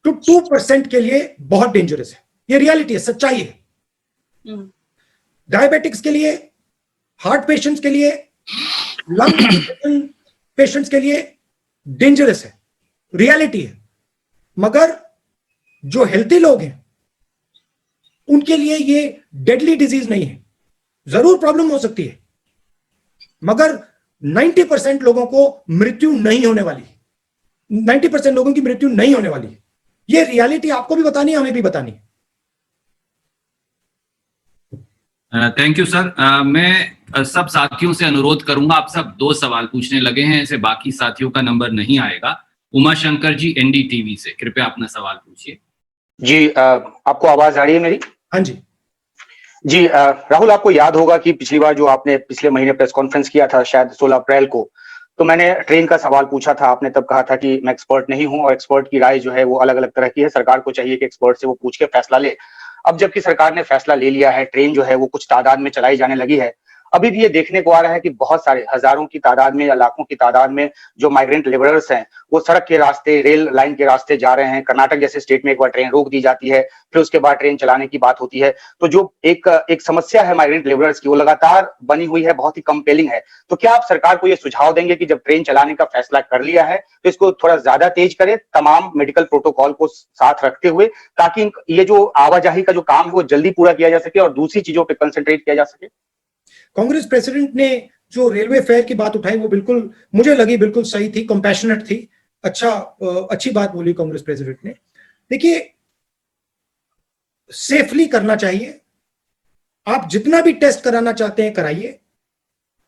to 2% के लिए बहुत डेंजरस है. ये रियलिटी है, सच्चाई है. डायबिटिक्स के लिए, हार्ट पेशेंट्स के लिए, लंग पेशेंट्स के लिए डेंजरस है, रियलिटी है. मगर जो हेल्थी लोग हैं उनके लिए ये डेडली डिजीज नहीं है. जरूर प्रॉब्लम हो सकती है, मगर 90% लोगों को मृत्यु नहीं होने वाली. 90% लोगों की मृत्यु नहीं होने वाली है. ये रियलिटी आपको भी बतानी है, हमें भी बतानी है. Thank you sir. मैं सब साथियों से अनुरोध करूंगा, आप सब 2 सवाल पूछने लगे हैं, ऐसे बाकी साथियों का नंबर नहीं आएगा. उमा शंकर जी एनडीटीवी से, कृपया अपना सवाल पूछिए. जी, आपको आवाज आ रही है मेरी? हाँ जी. जी, राहुल, आपको याद होगा कि पिछली बार जो आपने पिछले महीने प्रेस कॉन्फ्रेंस किया था, शायद 16 अप्रैल को, तो मैंने ट्रेन का सवाल पूछा था. आपने तब कहा था कि मैं एक्सपर्ट नहीं हूं और एक्सपर्ट की राय जो है वो अलग अलग तरह की है, सरकार को चाहिए कि एक्सपर्ट से वो पूछ के फैसला ले. अब जबकि सरकार ने फैसला ले लिया है, ट्रेन जो है वो कुछ तादाद में चलाई जाने लगी है, अभी भी ये देखने को आ रहा है कि बहुत सारे हजारों की तादाद में या लाखों की तादाद में जो माइग्रेंट लेबरर्स हैं वो सड़क के रास्ते, रेल लाइन के रास्ते जा रहे हैं. कर्नाटक जैसे स्टेट में एक बार ट्रेन रोक दी जाती है, फिर उसके बाद ट्रेन चलाने की बात होती है. तो जो एक समस्या है माइग्रेंट लेबरर्स की, वो लगातार बनी हुई है, बहुत ही कंपेलिंग है. तो क्या आप सरकार को ये सुझाव देंगे कि जब ट्रेन चलाने का फैसला कर लिया है तो इसको थोड़ा ज्यादा तेज करे, तमाम मेडिकल प्रोटोकॉल को साथ रखते हुए, ताकि ये जो आवाजाही का जो काम है वो जल्दी पूरा किया जा सके और दूसरी चीजों पर कंसंट्रेट किया जा सके? कांग्रेस प्रेसिडेंट ने जो रेलवे फेयर की बात उठाई वो बिल्कुल मुझे लगी बिल्कुल सही थी, कंपैशनेट थी. अच्छी बात बोली कांग्रेस प्रेसिडेंट ने. देखिए, सेफली करना चाहिए, आप जितना भी टेस्ट कराना चाहते हैं कराइए,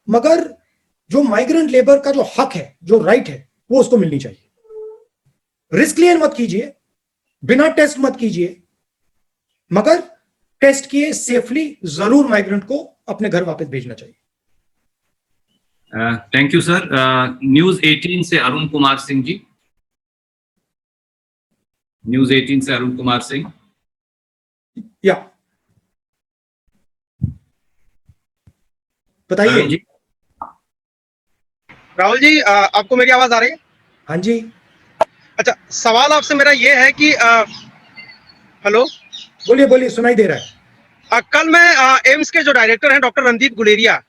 मगर जो माइग्रेंट लेबर का जो हक है, जो राइट है, वो उसको मिलनी चाहिए। रिस्क लिए मत कीजिए, बिना टेस्ट मत कीजिए, मगर टेस्ट किए सेफली जरूर माइग्रेंट को अपने घर वापस भेजना चाहिए। Thank you sir. न्यूज 18 से अरुण कुमार सिंह जी। न्यूज 18 से अरुण कुमार सिंह। या बताइए जी। राहुल जी, आपको मेरी आवाज आ रही है? हाँ जी। अच्छा, सवाल आपसे मेरा ये है कि हेलो, बोलिए बोलिए, सुनाई दे रहा है। कल मैं एम्स के जो डायरेक्टर हैं डॉक्टर रणदीप गुलेरिया,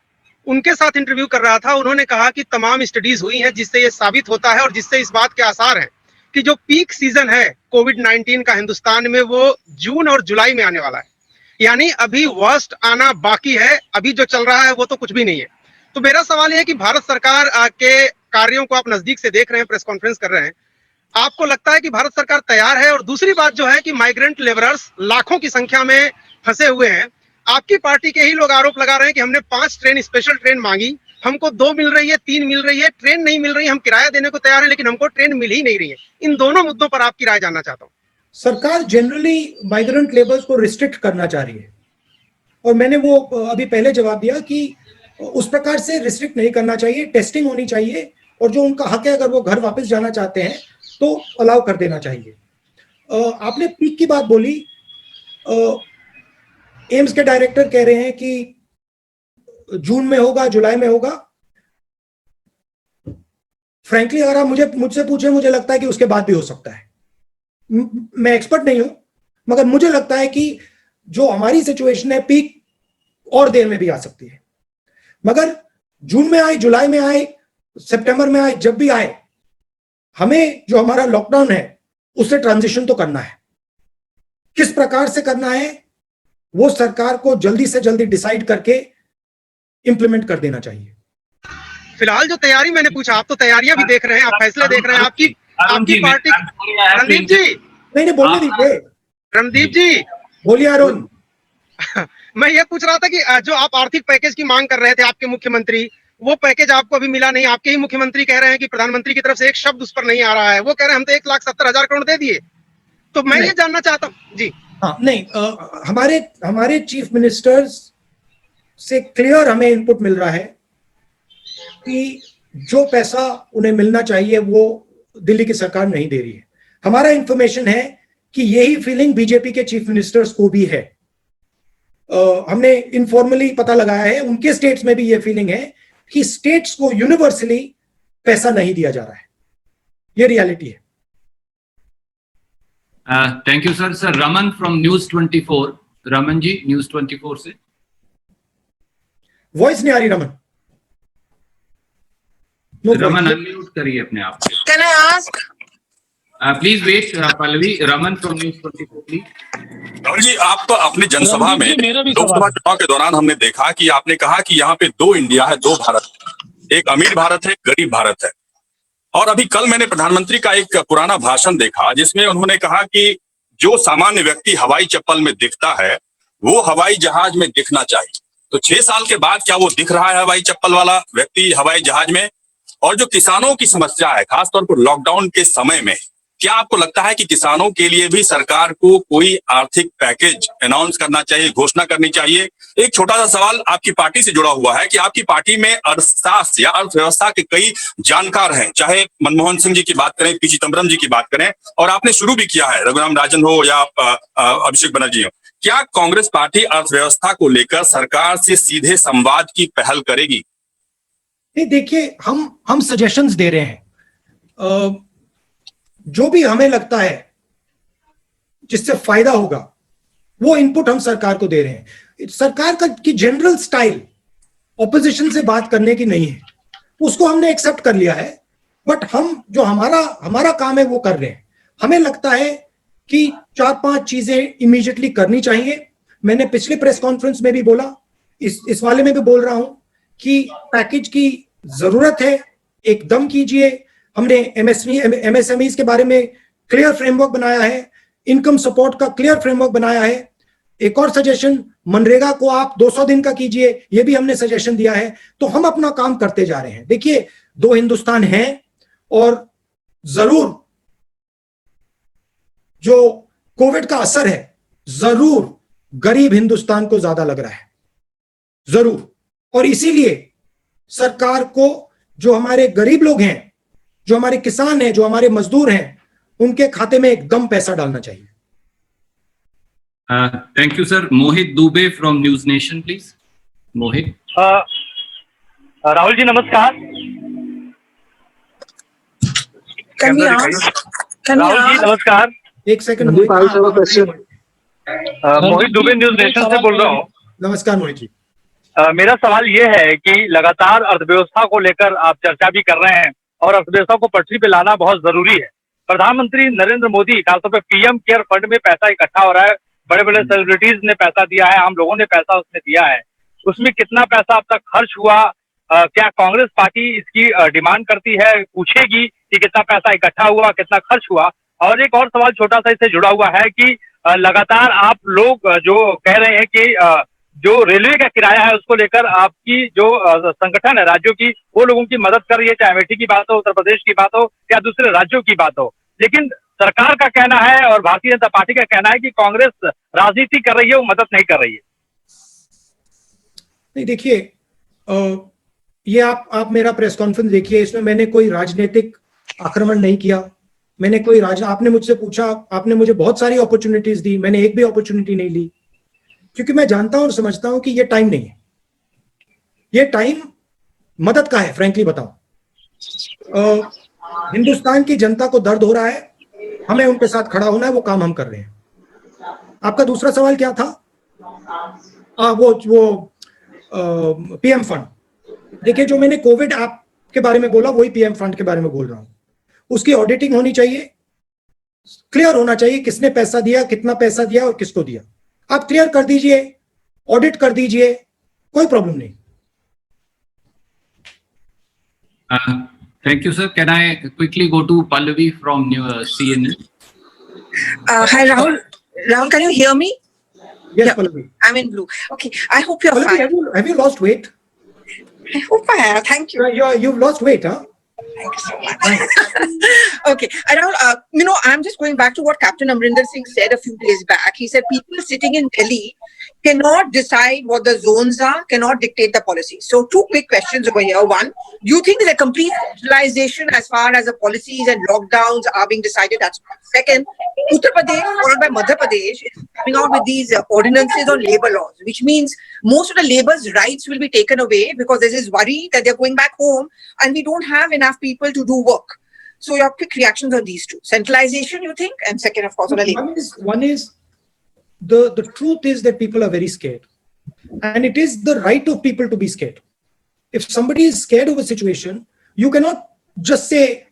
उनके साथ इंटरव्यू कर रहा था। उन्होंने कहा कि तमाम स्टडीज हुई हैं जिससे ये साबित होता है और जिससे इस बात के आसार हैं कि जो पीक सीजन है कोविड-19 का हिंदुस्तान में, वो जून और जुलाई में आने वाला है। यानी अभी वर्स्ट आना बाकी है, अभी जो चल रहा है वो तो कुछ भी नहीं है। तो मेरा सवाल यह है कि भारत सरकार के कार्यों को आप नजदीक से देख रहे हैं, प्रेस कॉन्फ्रेंस कर रहे हैं, आपको लगता है कि भारत सरकार तैयार है? और दूसरी बात जो है कि माइग्रेंट लेबरर्स लाखों की संख्या में फंसे हुए हैं। आपकी पार्टी के ही लोग आरोप लगा रहे हैं कि हमने 5 ट्रेन, स्पेशल ट्रेन मांगी, हमको 2 मिल रही है, 3 मिल रही है, ट्रेन नहीं मिल रही है। हम किराया देने को तैयार है लेकिन हमको ट्रेन मिल ही नहीं रही है। इन दोनों मुद्दों पर आपकी राय जानना चाहता हूँ। सरकार जनरली माइग्रेंट लेबर्स को रिस्ट्रिक्ट करना चाह रही है, और मैंने वो अभी पहले जवाब दिया कि उस प्रकार से रिस्ट्रिक्ट नहीं करना चाहिए, टेस्टिंग होनी चाहिए, और जो उनका हक है अगर वो घर वापस जाना चाहते हैं तो अलाउ कर देना चाहिए। आपने पीक की बात बोली। एम्स के डायरेक्टर कह रहे हैं कि जून में होगा, जुलाई में होगा। फ्रैंकली अगर आप मुझसे पूछे, मुझे लगता है कि उसके बाद भी हो सकता है। मैं एक्सपर्ट नहीं हूं, मगर मुझे लगता है कि जो हमारी सिचुएशन है, पीक और देर में भी आ सकती है। मगर जून में आए, जुलाई में आए, सितंबर में आए, जब भी आए, हमें जो हमारा लॉकडाउन है उससे ट्रांजिशन तो करना है। किस प्रकार से करना है वो सरकार को जल्दी से जल्दी डिसाइड करके इंप्लीमेंट कर देना चाहिए। फिलहाल जो तैयारी मैंने पूछा, आप तो तैयारियां भी देख रहे हैं, आप फैसले देख रहे हैं। आपकी पार्टी, रणदीप जी, नहीं बोलने दीजिए। रणदीप जी बोलिए अरुण। मैं ये पूछ रहा था कि जो आप आर्थिक पैकेज की मांग कर रहे थे, आपके मुख्यमंत्री, वो पैकेज आपको अभी मिला नहीं। आपके ही मुख्यमंत्री कह रहे हैं कि प्रधानमंत्री की तरफ से एक शब्द उस पर नहीं आ रहा है। वो कह रहे हैं हम तो 1,70,000 करोड़ दे दिए। तो मैं ये जानना चाहता हूँ जी। हाँ, नहीं, हमारे चीफ मिनिस्टर्स से क्लियर हमें इनपुट मिल रहा है कि जो पैसा उन्हें मिलना चाहिए वो दिल्ली की सरकार नहीं दे रही है। हमारा इंफॉर्मेशन है कि यही फीलिंग बीजेपी के चीफ मिनिस्टर्स को भी है। हमने इनफॉर्मली पता लगाया है, उनके स्टेट्स में भी ये फीलिंग है कि स्टेट्स को यूनिवर्सली पैसा नहीं दिया जा रहा है। ये रियलिटी है। Thank you sir. Sir Raman from News 24। Raman ji, News 24 से। वॉइस नहीं आ रही रमन। रमन अनम्यूट करिए अपने आप को। Can I ask? Please wait Pallavi. Raman from News 24 please. Rahul ji, आप तो अपनी जनसभा में लोकसभा चुनाव के दौरान हमने देखा कि आपने कहा कि यहाँ पे 2 इंडिया है, 2 भारत, एक अमीर भारत है, गरीब भारत है। और अभी कल मैंने प्रधानमंत्री का एक पुराना भाषण देखा जिसमें उन्होंने कहा कि जो सामान्य व्यक्ति हवाई चप्पल में दिखता है वो हवाई जहाज में दिखना चाहिए। तो 6 साल के बाद क्या वो दिख रहा है हवाई चप्पल वाला व्यक्ति हवाई जहाज में? और जो किसानों की समस्या है खासतौर पर लॉकडाउन के समय में, क्या आपको लगता है कि किसानों के लिए भी सरकार को कोई आर्थिक पैकेज अनाउंस करना चाहिए, घोषणा करनी चाहिए? एक छोटा सा सवाल आपकी पार्टी से जुड़ा हुआ है कि आपकी पार्टी में अर्थशास्त्र या अर्थव्यवस्था के कई जानकार हैं, चाहे मनमोहन सिंह जी की बात करें, पी चिदम्बरम जी की बात करें, और आपने शुरू भी किया है, रघुराम राजन हो या अभिषेक बनर्जी हो। क्या कांग्रेस पार्टी अर्थव्यवस्था को लेकर सरकार से सीधे संवाद की पहल करेगी? नहीं, देखिए, हम सजेशंस दे रहे हैं। जो भी हमें लगता है जिससे फायदा होगा वो इनपुट हम सरकार को दे रहे हैं। सरकार की जनरल स्टाइल ऑपोजिशन से बात करने की नहीं है, उसको हमने एक्सेप्ट कर लिया है। बट हम जो हमारा काम है वो कर रहे हैं। हमें लगता है कि 4-5 चीजें इमीडिएटली करनी चाहिए। मैंने पिछले प्रेस कॉन्फ्रेंस में भी बोला, इस वाले में भी बोल रहा हूं कि पैकेज की जरूरत है, एकदम कीजिए। हमने एमएसएमईज के बारे में क्लियर फ्रेमवर्क बनाया है, इनकम सपोर्ट का क्लियर फ्रेमवर्क बनाया है, एक और सजेशन, मनरेगा को आप 200 दिन का कीजिए, ये भी हमने सजेशन दिया है। तो हम अपना काम करते जा रहे हैं। देखिए, दो हिंदुस्तान है और जरूर जो कोविड का असर है जरूर गरीब हिंदुस्तान को ज्यादा लग रहा है, जरूर। और इसीलिए सरकार को जो हमारे गरीब लोग हैं, जो हमारे किसान हैं, जो हमारे मजदूर हैं, उनके खाते में एकदम पैसा डालना चाहिए। Thank you sir. Mohit Dubey from News Nation, please. Mohit. Rahul ji नमस्कार। राहुल जी नमस्कार। एक second, Mohit Dubey News Nation से बोल रहा हूँ। नमस्कार मोहित जी। मेरा सवाल ये है कि लगातार अर्थव्यवस्था को लेकर आप चर्चा भी कर रहे हैं और अर्थव्यवस्था को पटरी पे लाना बहुत जरूरी है। प्रधानमंत्री नरेंद्र मोदी खासतौर पर पीएम केयर फंड में पैसा इकट्ठा हो रहा है, बड़े बड़े सेलिब्रिटीज ने पैसा दिया है, हम लोगों ने पैसा उसमें दिया है। उसमें कितना पैसा अब तक खर्च हुआ, क्या कांग्रेस पार्टी इसकी डिमांड करती है, पूछेगी कि कितना पैसा इकट्ठा हुआ, कितना खर्च हुआ? और एक और सवाल छोटा सा इससे जुड़ा हुआ है कि लगातार आप लोग जो कह रहे हैं कि जो रेलवे का किराया है उसको लेकर आपकी जो संगठन है राज्यों की, वो लोगों की मदद कर रही है, चाहे अमेठी की बात हो, उत्तर प्रदेश की बात हो या दूसरे राज्यों की बात हो। लेकिन सरकार का कहना है और भारतीय जनता पार्टी का कहना है कि कांग्रेस राजनीति कर रही है, वो मदद नहीं कर रही है। नहीं, देखिए, ये आप मेरा प्रेस कॉन्फ्रेंस देखिए, इसमें मैंने कोई राजनीतिक आक्रमण नहीं किया। मैंने कोई आपने मुझसे पूछा, आपने मुझे बहुत सारी अपॉर्चुनिटीज दी, मैंने एक भी अपॉर्चुनिटी नहीं ली, क्योंकि मैं जानता हूं और समझता हूं कि ये टाइम नहीं है। ये टाइम मदद का है। फ्रैंकली बताऊं, हिंदुस्तान की जनता को दर्द हो रहा है, हमें उनके साथ खड़ा होना है, वो काम हम कर रहे हैं। आपका दूसरा सवाल क्या था? वो पीएम फंड। देखिए, जो मैंने कोविड ऐप के बारे में बोला वही पीएम फंड के बारे में बोल रहा हूं। उसकी ऑडिटिंग होनी चाहिए, क्लियर होना चाहिए किसने पैसा दिया, कितना पैसा दिया और किसको दिया। आप क्लियर कर दीजिए, ऑडिट कर दीजिए, कोई प्रॉब्लम नहीं। Thank you, sir. Can I quickly go to Pallavi from CNN? Hi, Rahul. Rahul, can you hear me? Yes, Yeah. Pallavi. I'm in blue. Okay, I hope you're Pallavi, fine. have you lost weight? I hope I have. Thank you. You've lost weight, huh? Thank you so much. Okay, Rahul, I'm just going back to what Captain Amrinder Singh said a few days back. He said people sitting in Delhi cannot decide what the zones are, cannot dictate the policy. So two quick questions over here. One, do you think there's a complete centralization as far as the policies and lockdowns are being decided? That's one. Second, Uttar Pradesh followed by Madhya Pradesh is coming out with these ordinances on labor laws, which means most of the labor's rights will be taken away because there's this worry that they're going back home and we don't have enough people to do work. So your quick reactions on these two. Centralization, you think? And second, of course, on the labor. One is the truth is that people are very scared. And it is the right of people to be scared. If somebody is scared of a situation, you cannot just say,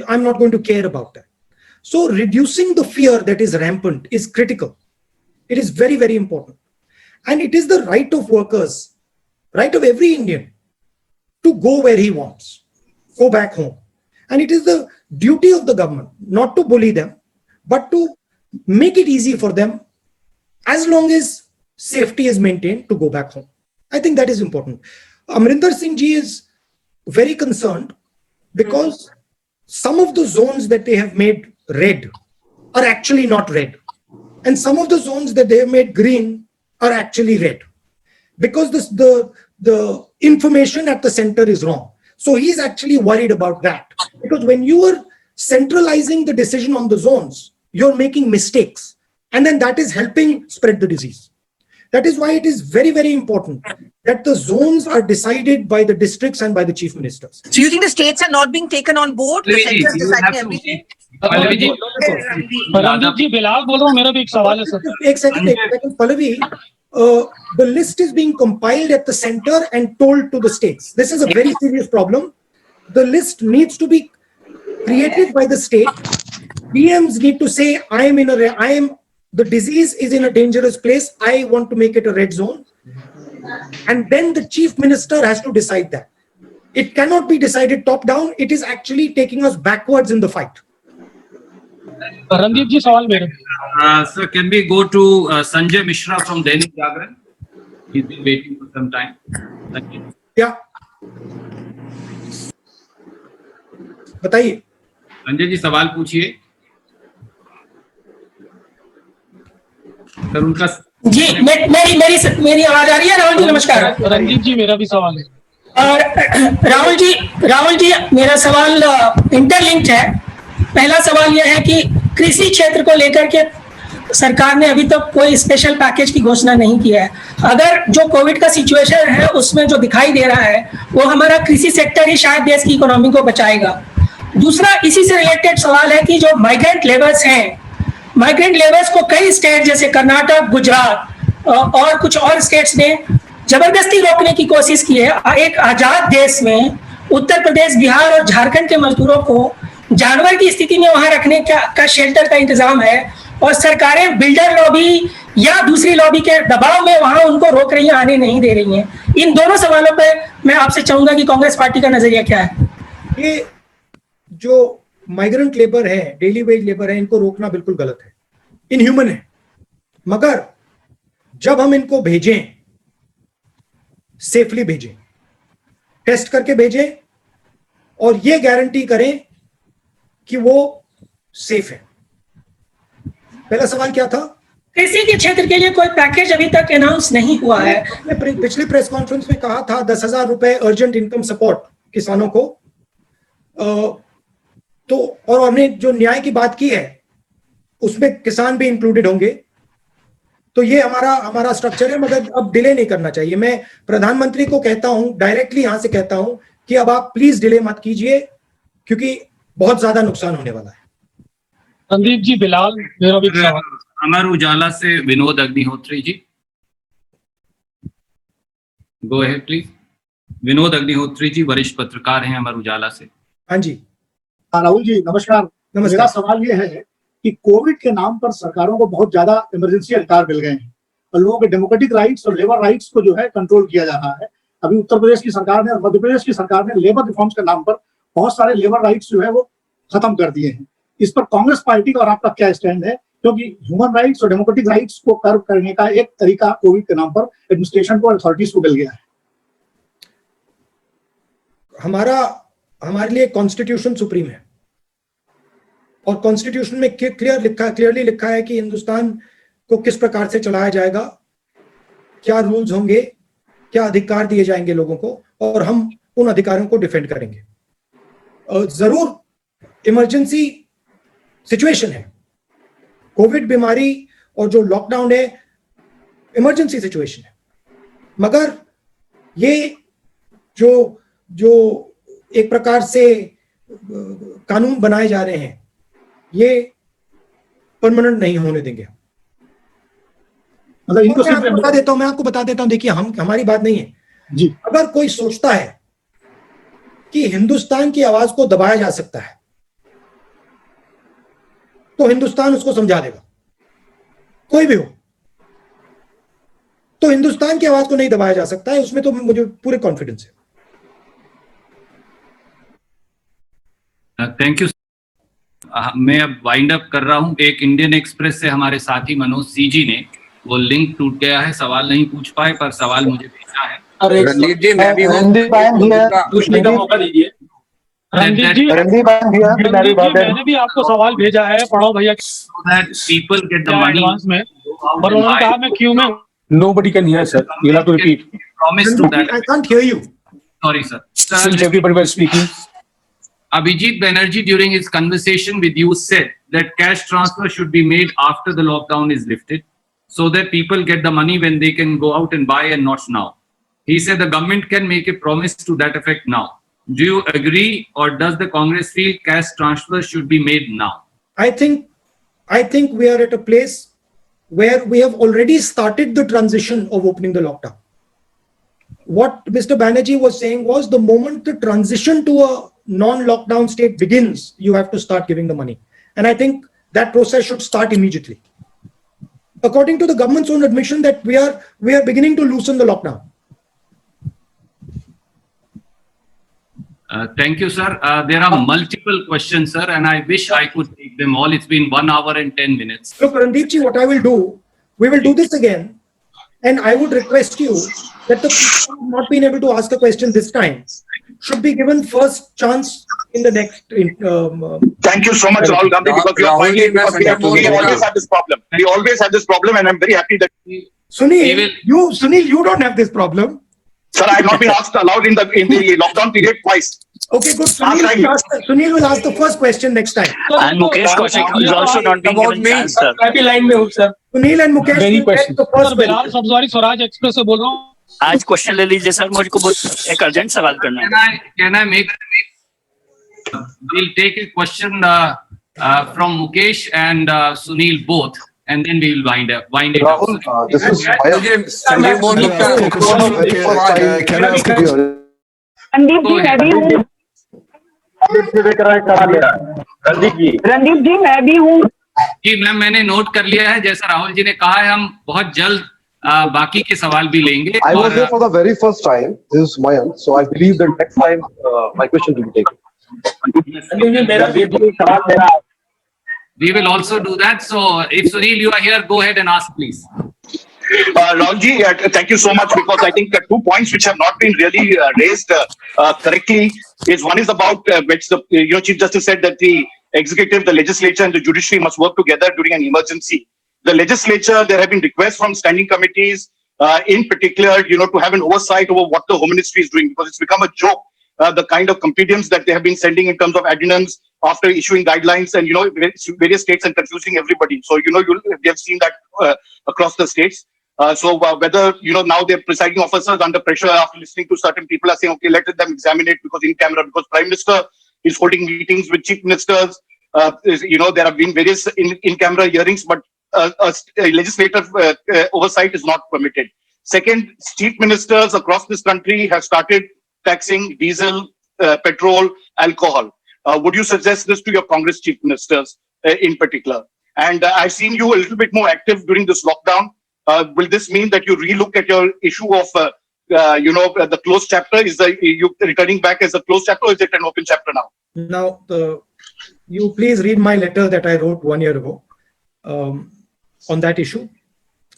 I'm not going to care about that. So reducing the fear that is rampant is critical. It is very, very important. And it is the right of workers, right of every Indian to go where he wants, go back home. And it is the duty of the government not to bully them, but to make it easy for them as long as safety is maintained to go back home. I think that is important. Amrinder Singh ji is very concerned because some of the zones that they have made red are actually not red. And some of the zones that they have made green are actually red because the information at the center is wrong. So he's actually worried about that because when you are centralizing the decision on the zones, you're making mistakes and then that is helping spread the disease. That is why it is very, very important that the zones are decided by the districts and by the chief ministers. So you think the states are not being taken on board? The center is deciding everything? Randeep जी बिलाल बोल रहा हूँ, मेरा भी एक सवाल है sir. एक second, Pallavi, the list is being compiled at the center and told to the states. This is a very serious problem. The list needs to be created by the state. DMs need to say, the disease is in a dangerous place. I want to make it a red zone. And then the chief minister has to decide that. It cannot be decided top down. It is actually taking us backwards in the fight. Randeep जी सवाल मेरे Sir, can we go to Sanjay Mishra from Dainik Jagran? He's been waiting for some time. Thank you. क्या बताइए संजय जी सवाल पूछिए sir. उनका जी मेरी आवाज आ रही है? राहुल जी नमस्कार। रणदीप जी मेरा भी सवाल है। और राहुल जी मेरा सवाल इंटरलिंक्ड है। पहला सवाल यह है कि कृषि क्षेत्र को लेकर के सरकार ने अभी तक कोई स्पेशल पैकेज की घोषणा नहीं किया है। अगर जो कोविड का सिचुएशन है उसमें जो दिखाई दे रहा है वो हमारा कृषि सेक्टर ही शायद देश की इकोनॉमी को बचाएगा। दूसरा इसी से रिलेटेड सवाल है कि जो माइग्रेंट लेबर्स हैं, माइग्रेंट लेबर्स को कई स्टेट जैसे कर्नाटक, गुजरात और कुछ और स्टेट्स ने जबरदस्ती रोकने की कोशिश की है। एक आजाद देश में उत्तर प्रदेश, बिहार और झारखंड के मजदूरों को जानवर की स्थिति में वहां रखने का शेल्टर का इंतजाम है और सरकारें बिल्डर लॉबी या दूसरी लॉबी के दबाव में वहां उनको रोक रही हैं, आने नहीं दे रही हैं। इन दोनों सवालों पे मैं आपसे चाहूंगा कि कांग्रेस पार्टी का नजरिया क्या है। ये जो माइग्रेंट लेबर है, डेली वेज लेबर है, इनको रोकना बिल्कुल गलत है, इनह्यूमन है। मगर जब हम इनको भेजें, सेफली भेजें, टेस्ट करके भेजें और ये गारंटी करें कि वो सेफ है। पहला सवाल क्या था? कृषि के क्षेत्र के लिए कोई पैकेज अभी तक अनाउंस नहीं हुआ है। मैं पिछली प्रेस कॉन्फ्रेंस में कहा था 10,000 रुपए अर्जेंट इनकम सपोर्ट किसानों को। तो और हमने जो न्याय की बात की है उसमें किसान भी इंक्लूडेड होंगे। तो ये हमारा स्ट्रक्चर है, मगर अब डिले नहीं करना चाहिए। मैं प्रधानमंत्री को कहता हूं, डायरेक्टली यहां से कहता हूं कि अब आप प्लीज डिले मत कीजिए क्योंकि बहुत ज्यादा नुकसान होने वाला है। संदीप जी बिलाल, मेरा भी सवाल। अमर उजाला से Vinod Agnihotri ji, go ahead please. Vinod Agnihotri ji वरिष्ठ पत्रकार हैं अमर उजाला से। हाँ जी राहुल जी नमस्कार। मेरा सवाल ये है कि कोविड के नाम पर सरकारों को बहुत ज्यादा इमरजेंसी अधिकार मिल गए हैं और लोगों के डेमोक्रेटिक राइट्स और लेबर राइट्स को जो है कंट्रोल किया जा रहा है। अभी उत्तर प्रदेश की सरकार ने और मध्य प्रदेश की सरकार ने लेबर रिफॉर्म्स के नाम पर बहुत सारे लेबर राइट्स जो है वो खत्म कर दिए हैं। इस पर कांग्रेस पार्टी का और आपका क्या स्टैंड है? क्योंकि ह्यूमन राइट्स और डेमोक्रेटिक राइट्स को कर्व करने का एक तरीका कोविड के नाम पर एडमिनिस्ट्रेशन को और अथॉरिटीज को मिल गया है। हमारे लिए कॉन्स्टिट्यूशन सुप्रीम है और कॉन्स्टिट्यूशन में क्लियरली लिखा है कि हिंदुस्तान को किस प्रकार से चलाया जाएगा, क्या रूल्स होंगे, क्या अधिकार दिए जाएंगे लोगों को, और हम उन अधिकारों को डिफेंड करेंगे। जरूर इमरजेंसी सिचुएशन है, कोविड बीमारी और जो लॉकडाउन है इमरजेंसी सिचुएशन है, मगर ये जो एक प्रकार से कानून बनाए जा रहे हैं ये परमानेंट नहीं होने देंगे। मतलब इनको मैं आपको बता देता हूं, देखिए हमारी बात नहीं है जी। अगर कोई सोचता है कि हिंदुस्तान की आवाज को दबाया जा सकता है तो हिंदुस्तान उसको समझा देगा, कोई भी हो। तो हिंदुस्तान की आवाज को नहीं दबाया जा सकता है, उसमें तो मुझे पूरे कॉन्फिडेंस है। Thank you. मैं अब वाइंड अप कर रहा हूं। एक इंडियन एक्सप्रेस से हमारे साथी मनोज सीजी ने, वो लिंक टूट गया है, सवाल नहीं पूछ पाए, पर सवाल मुझे भेजा है। रणदीप जी मैं भी पूछने का मौका दीजिए। रणदीप जी मैंने भी आपको सवाल भेजा है, पढ़ो भैया। People get the money advance में, और उन्होंने कहा मैं क्यू में। Nobody can hear, sir. You'll have to repeat. Promise to that. I can't hear you. Sorry, sir. Since everybody was speaking. Abhijit Banerjee, during his conversation with you, said that cash transfer should be made after the lockdown is lifted, so that people get the money when they can go out and buy and not now. He said the government can make a promise to that effect now. Do you agree, or does the Congress feel cash transfer should be made now? I think we are at a place where we have already started the transition of opening the lockdown. What Mr. Banerjee was saying was the moment the transition to a non-lockdown state begins, you have to start giving the money. And I think that process should start immediately. According to the government's own admission that we are beginning to loosen the lockdown. Thank you, sir. There are multiple questions, sir, and I wish I could take them all. It's been 1 hour and 10 minutes. Look, Randeep ji, what I will do, we will do this again, and I would request you that the people who have not been able to ask a question this time should be given first chance in the next. Thank you so much, Rahul Gandhi, because we are finally, because we always have this problem. We always have this problem, and I'm very happy that Sunil, you don't have this problem. Sir, I have not been allowed in the lockdown period twice. Okay, good. Sunil will ask the first question next time. And Mukesh Kaushik is also not being given chance, sir. Sunil and Mukesh will get the first question. Sabzwari Swaraj Express से बोल रहा हूँ. आज question ले लीजिए sir, मुझको एक urgent सवाल करना है. Can I make? We'll take a question from Mukesh and Sunil both, and then we will wind it up. Rahul, this is Sandeep ji, मैं भी हूँ. रणदीप जी, मैं भी हूँ. जी मैम, मैंने नोट कर लिया है. जैसा राहुल जी ने कहा है, हम बहुत जल्द बाकी के सवाल भी लेंगे. I was here for the very first time. This is Mayank, so I believe that next time my question will be taken. We will also do that. So if Sunil, you are here, go ahead and ask, please. Rahulji, thank you so much, because I think 2 points which have not been really raised correctly is, one is about which the Chief Justice said that the executive, the legislature and the judiciary must work together during an emergency. The legislature, there have been requests from standing committees, in particular, to have an oversight over what the Home Ministry is doing, because it's become a joke, the kind of compendiums that they have been sending in terms of addendums after issuing guidelines, and various states, and confusing everybody. So we have seen that across the states. So whether now their presiding officers under pressure after listening to certain people are saying, okay, let them examine it because in camera, because Prime Minister is holding meetings with chief ministers. There have been various in camera hearings, but legislative oversight is not permitted. Second, chief ministers across this country have started taxing diesel, petrol, alcohol. Would you suggest this to your Congress chief ministers in particular? And I've seen you a little bit more active during this lockdown. Will this mean that you relook at your issue of, the closed chapter? Is you returning back as a closed chapter, or is it an open chapter now? Now, you please read my letter that I wrote 1 year ago on that issue.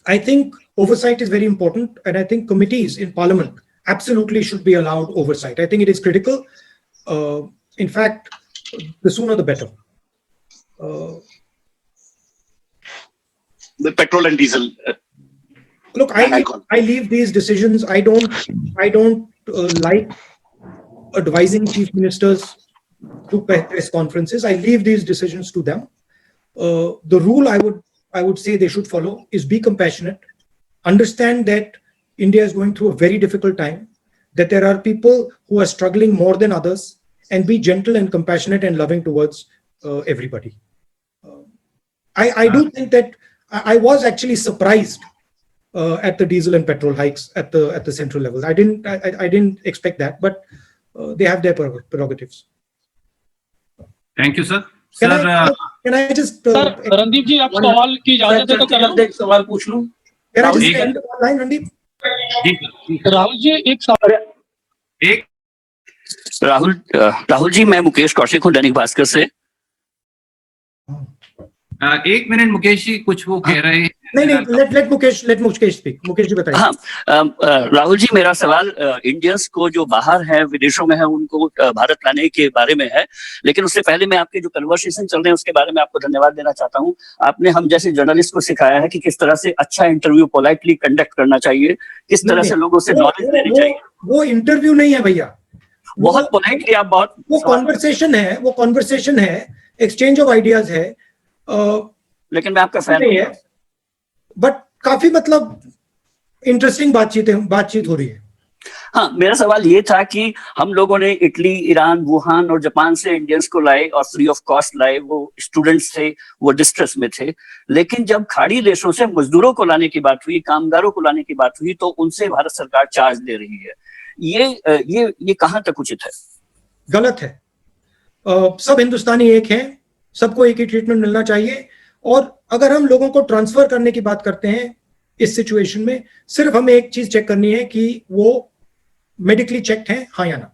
I think oversight is very important, and I think committees in Parliament absolutely should be allowed oversight. I think it is critical. In fact, the sooner the better. The petrol and diesel. Look, I leave these decisions. I don't like advising chief ministers to press conferences. I leave these decisions to them. The rule I would say they should follow is be compassionate, understand that India is going through a very difficult time, that there are people who are struggling more than others, and be gentle and compassionate and loving towards everybody. I do think that I was actually surprised at the diesel and petrol hikes at the central level. I didn't expect that, but they have their prerogatives. Thank you, sir. Can I just Randeep जी, आप सवाल की इजाजत है तो कर लो. एक सवाल पूछ लूं. Can I just end the line, Randeep? Rahul ji, एक सवाल. राहुल जी, मैं मुकेश कौशिक हूँ, दैनिक भास्कर से. 1 मिनट मुकेश जी, कुछ वो कह रहे हैं. नहीं, let Mukesh speak. Mukesh ji बताइए. हाँ, राहुल जी, मेरा सवाल इंडियंस को जो बाहर है, विदेशों में है, उनको भारत लाने के बारे में है. लेकिन उससे पहले मैं आपके जो कन्वर्सेशन चल रहे हैं उसके बारे में आपको धन्यवाद देना चाहता हूँ. आपने हम जैसे जर्नलिस्ट को सिखाया है कि किस तरह से अच्छा इंटरव्यू पोलाइटली कंडक्ट करना चाहिए, किस तरह से लोगों से नॉलेज लेनी चाहिए. वो इंटरव्यू नहीं है भैया, बहुत पोलाइटली आप बहुत. वो कॉन्वर्सेशन है, एक्सचेंज ऑफ आइडियाज है. लेकिन मैं आपका फैन है, बट काफी इंटरेस्टिंग बातचीत हो रही है. हाँ, मेरा सवाल ये था कि हम लोगों ने इटली, ईरान, वुहान और जापान से इंडियंस को लाए और फ्री ऑफ कॉस्ट लाए. वो स्टूडेंट्स थे, वो डिस्ट्रेस में थे. लेकिन जब खाड़ी देशों से मजदूरों को लाने की बात हुई, कामगारों को लाने की बात हुई, तो उनसे भारत सरकार चार्ज ले रही है. ये कहाँ तक उचित है? गलत है. सब हिंदुस्तानी एक हैं, सबको एक ही ट्रीटमेंट मिलना चाहिए. और अगर हम लोगों को ट्रांसफर करने की बात करते हैं इस सिचुएशन में, सिर्फ हमें एक चीज चेक करनी है कि वो मेडिकली चेक्ड हैं, हाँ या ना.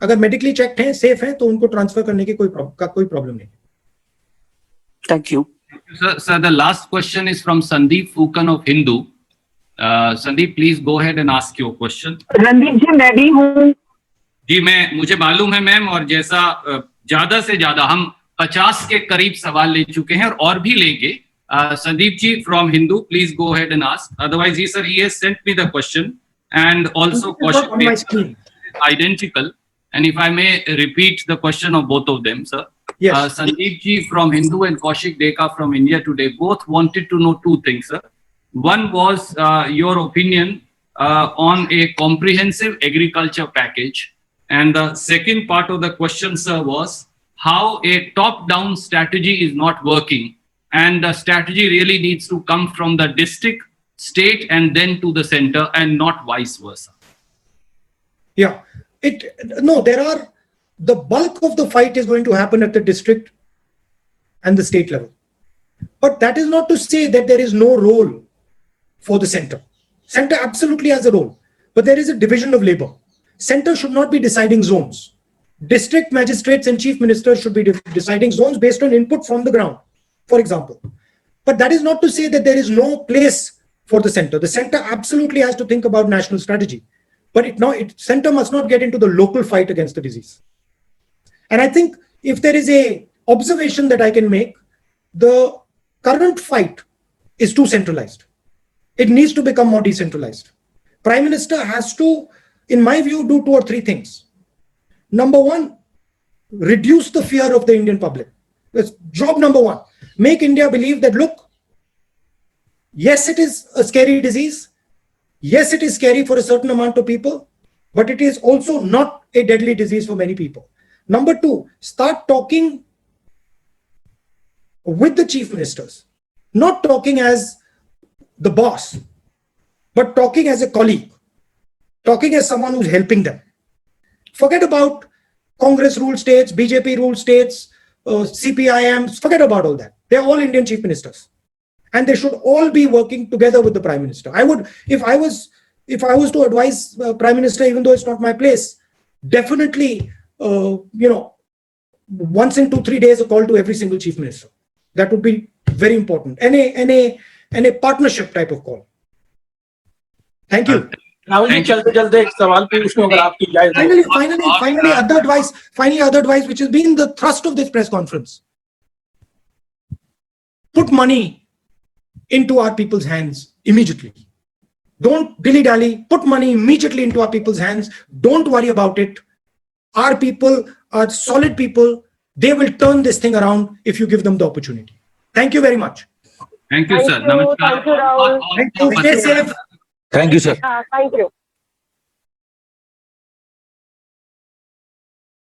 अगर मेडिकली चेक्ड हैं, सेफ हैं, तो उनको ट्रांसफर करने की कोई प्रॉब्लम नहीं. Thank you. Sir, the last question is from Sandeep Fukan of Hindu. Sandeep, please go ahead and ask your question. Randeep जी, मैं भी हूँ। जी, मुझे मालूम है मैम, और जैसा ज्यादा से ज्यादा हम 50 के करीब सवाल ले चुके हैं और भी लेंगे. Sandeep ji from Hindu, please go ahead and ask. Otherwise, he has sent me the question, and also on my screen. Identical. And if I may repeat the question of both of them, sir. Yes. Sandeep ji from Hindu and Kaushik Deka from India Today both wanted to know two things, sir. One was your opinion on a comprehensive agriculture package. And the second part of the question, sir, was how a top-down strategy is not working. And the strategy really needs to come from the district, state, and then to the center, and not vice versa. Yeah. The bulk of the fight is going to happen at the district and the state level. But that is not to say that there is no role for the center. Center absolutely has a role, but there is a division of labor. Center should not be deciding zones. District magistrates and chief ministers should be deciding zones based on input from the ground, for example. But that is not to say that there is no place for the center. The center absolutely has to think about national strategy. But center must not get into the local fight against the disease. And I think if there is a observation that I can make, the current fight is too centralized. It needs to become more decentralized. Prime Minister has to, in my view, do 2 or 3 things. Number one, reduce the fear of the Indian public. That's job number one. Make India believe that, look, yes, it is a scary disease. Yes, it is scary for a certain amount of people, but it is also not a deadly disease for many people. Number two, start talking with the chief ministers, not talking as the boss, but talking as a colleague, talking as someone who's helping them. Forget about Congress ruled states, BJP ruled states, CPIM, forget about all that. They're all Indian chief ministers. And they should all be working together with the Prime Minister. I would, if I was to advise Prime Minister, even though it's not my place, definitely, once in 2-3 days, a call to every single chief minister. That would be very important. And a partnership type of call. Thank you. Finally, other advice, which has been the thrust of this press conference. Put money into our people's hands immediately. Don't dilly-dally. Put money immediately into our people's hands. Don't worry about it. Our people are solid people. They will turn this thing around if you give them the opportunity. Thank you very much. Thank you, sir. Namaskar. Thank you, Rahul. Thank you. Stay safe. Thank you, sir. Thank you.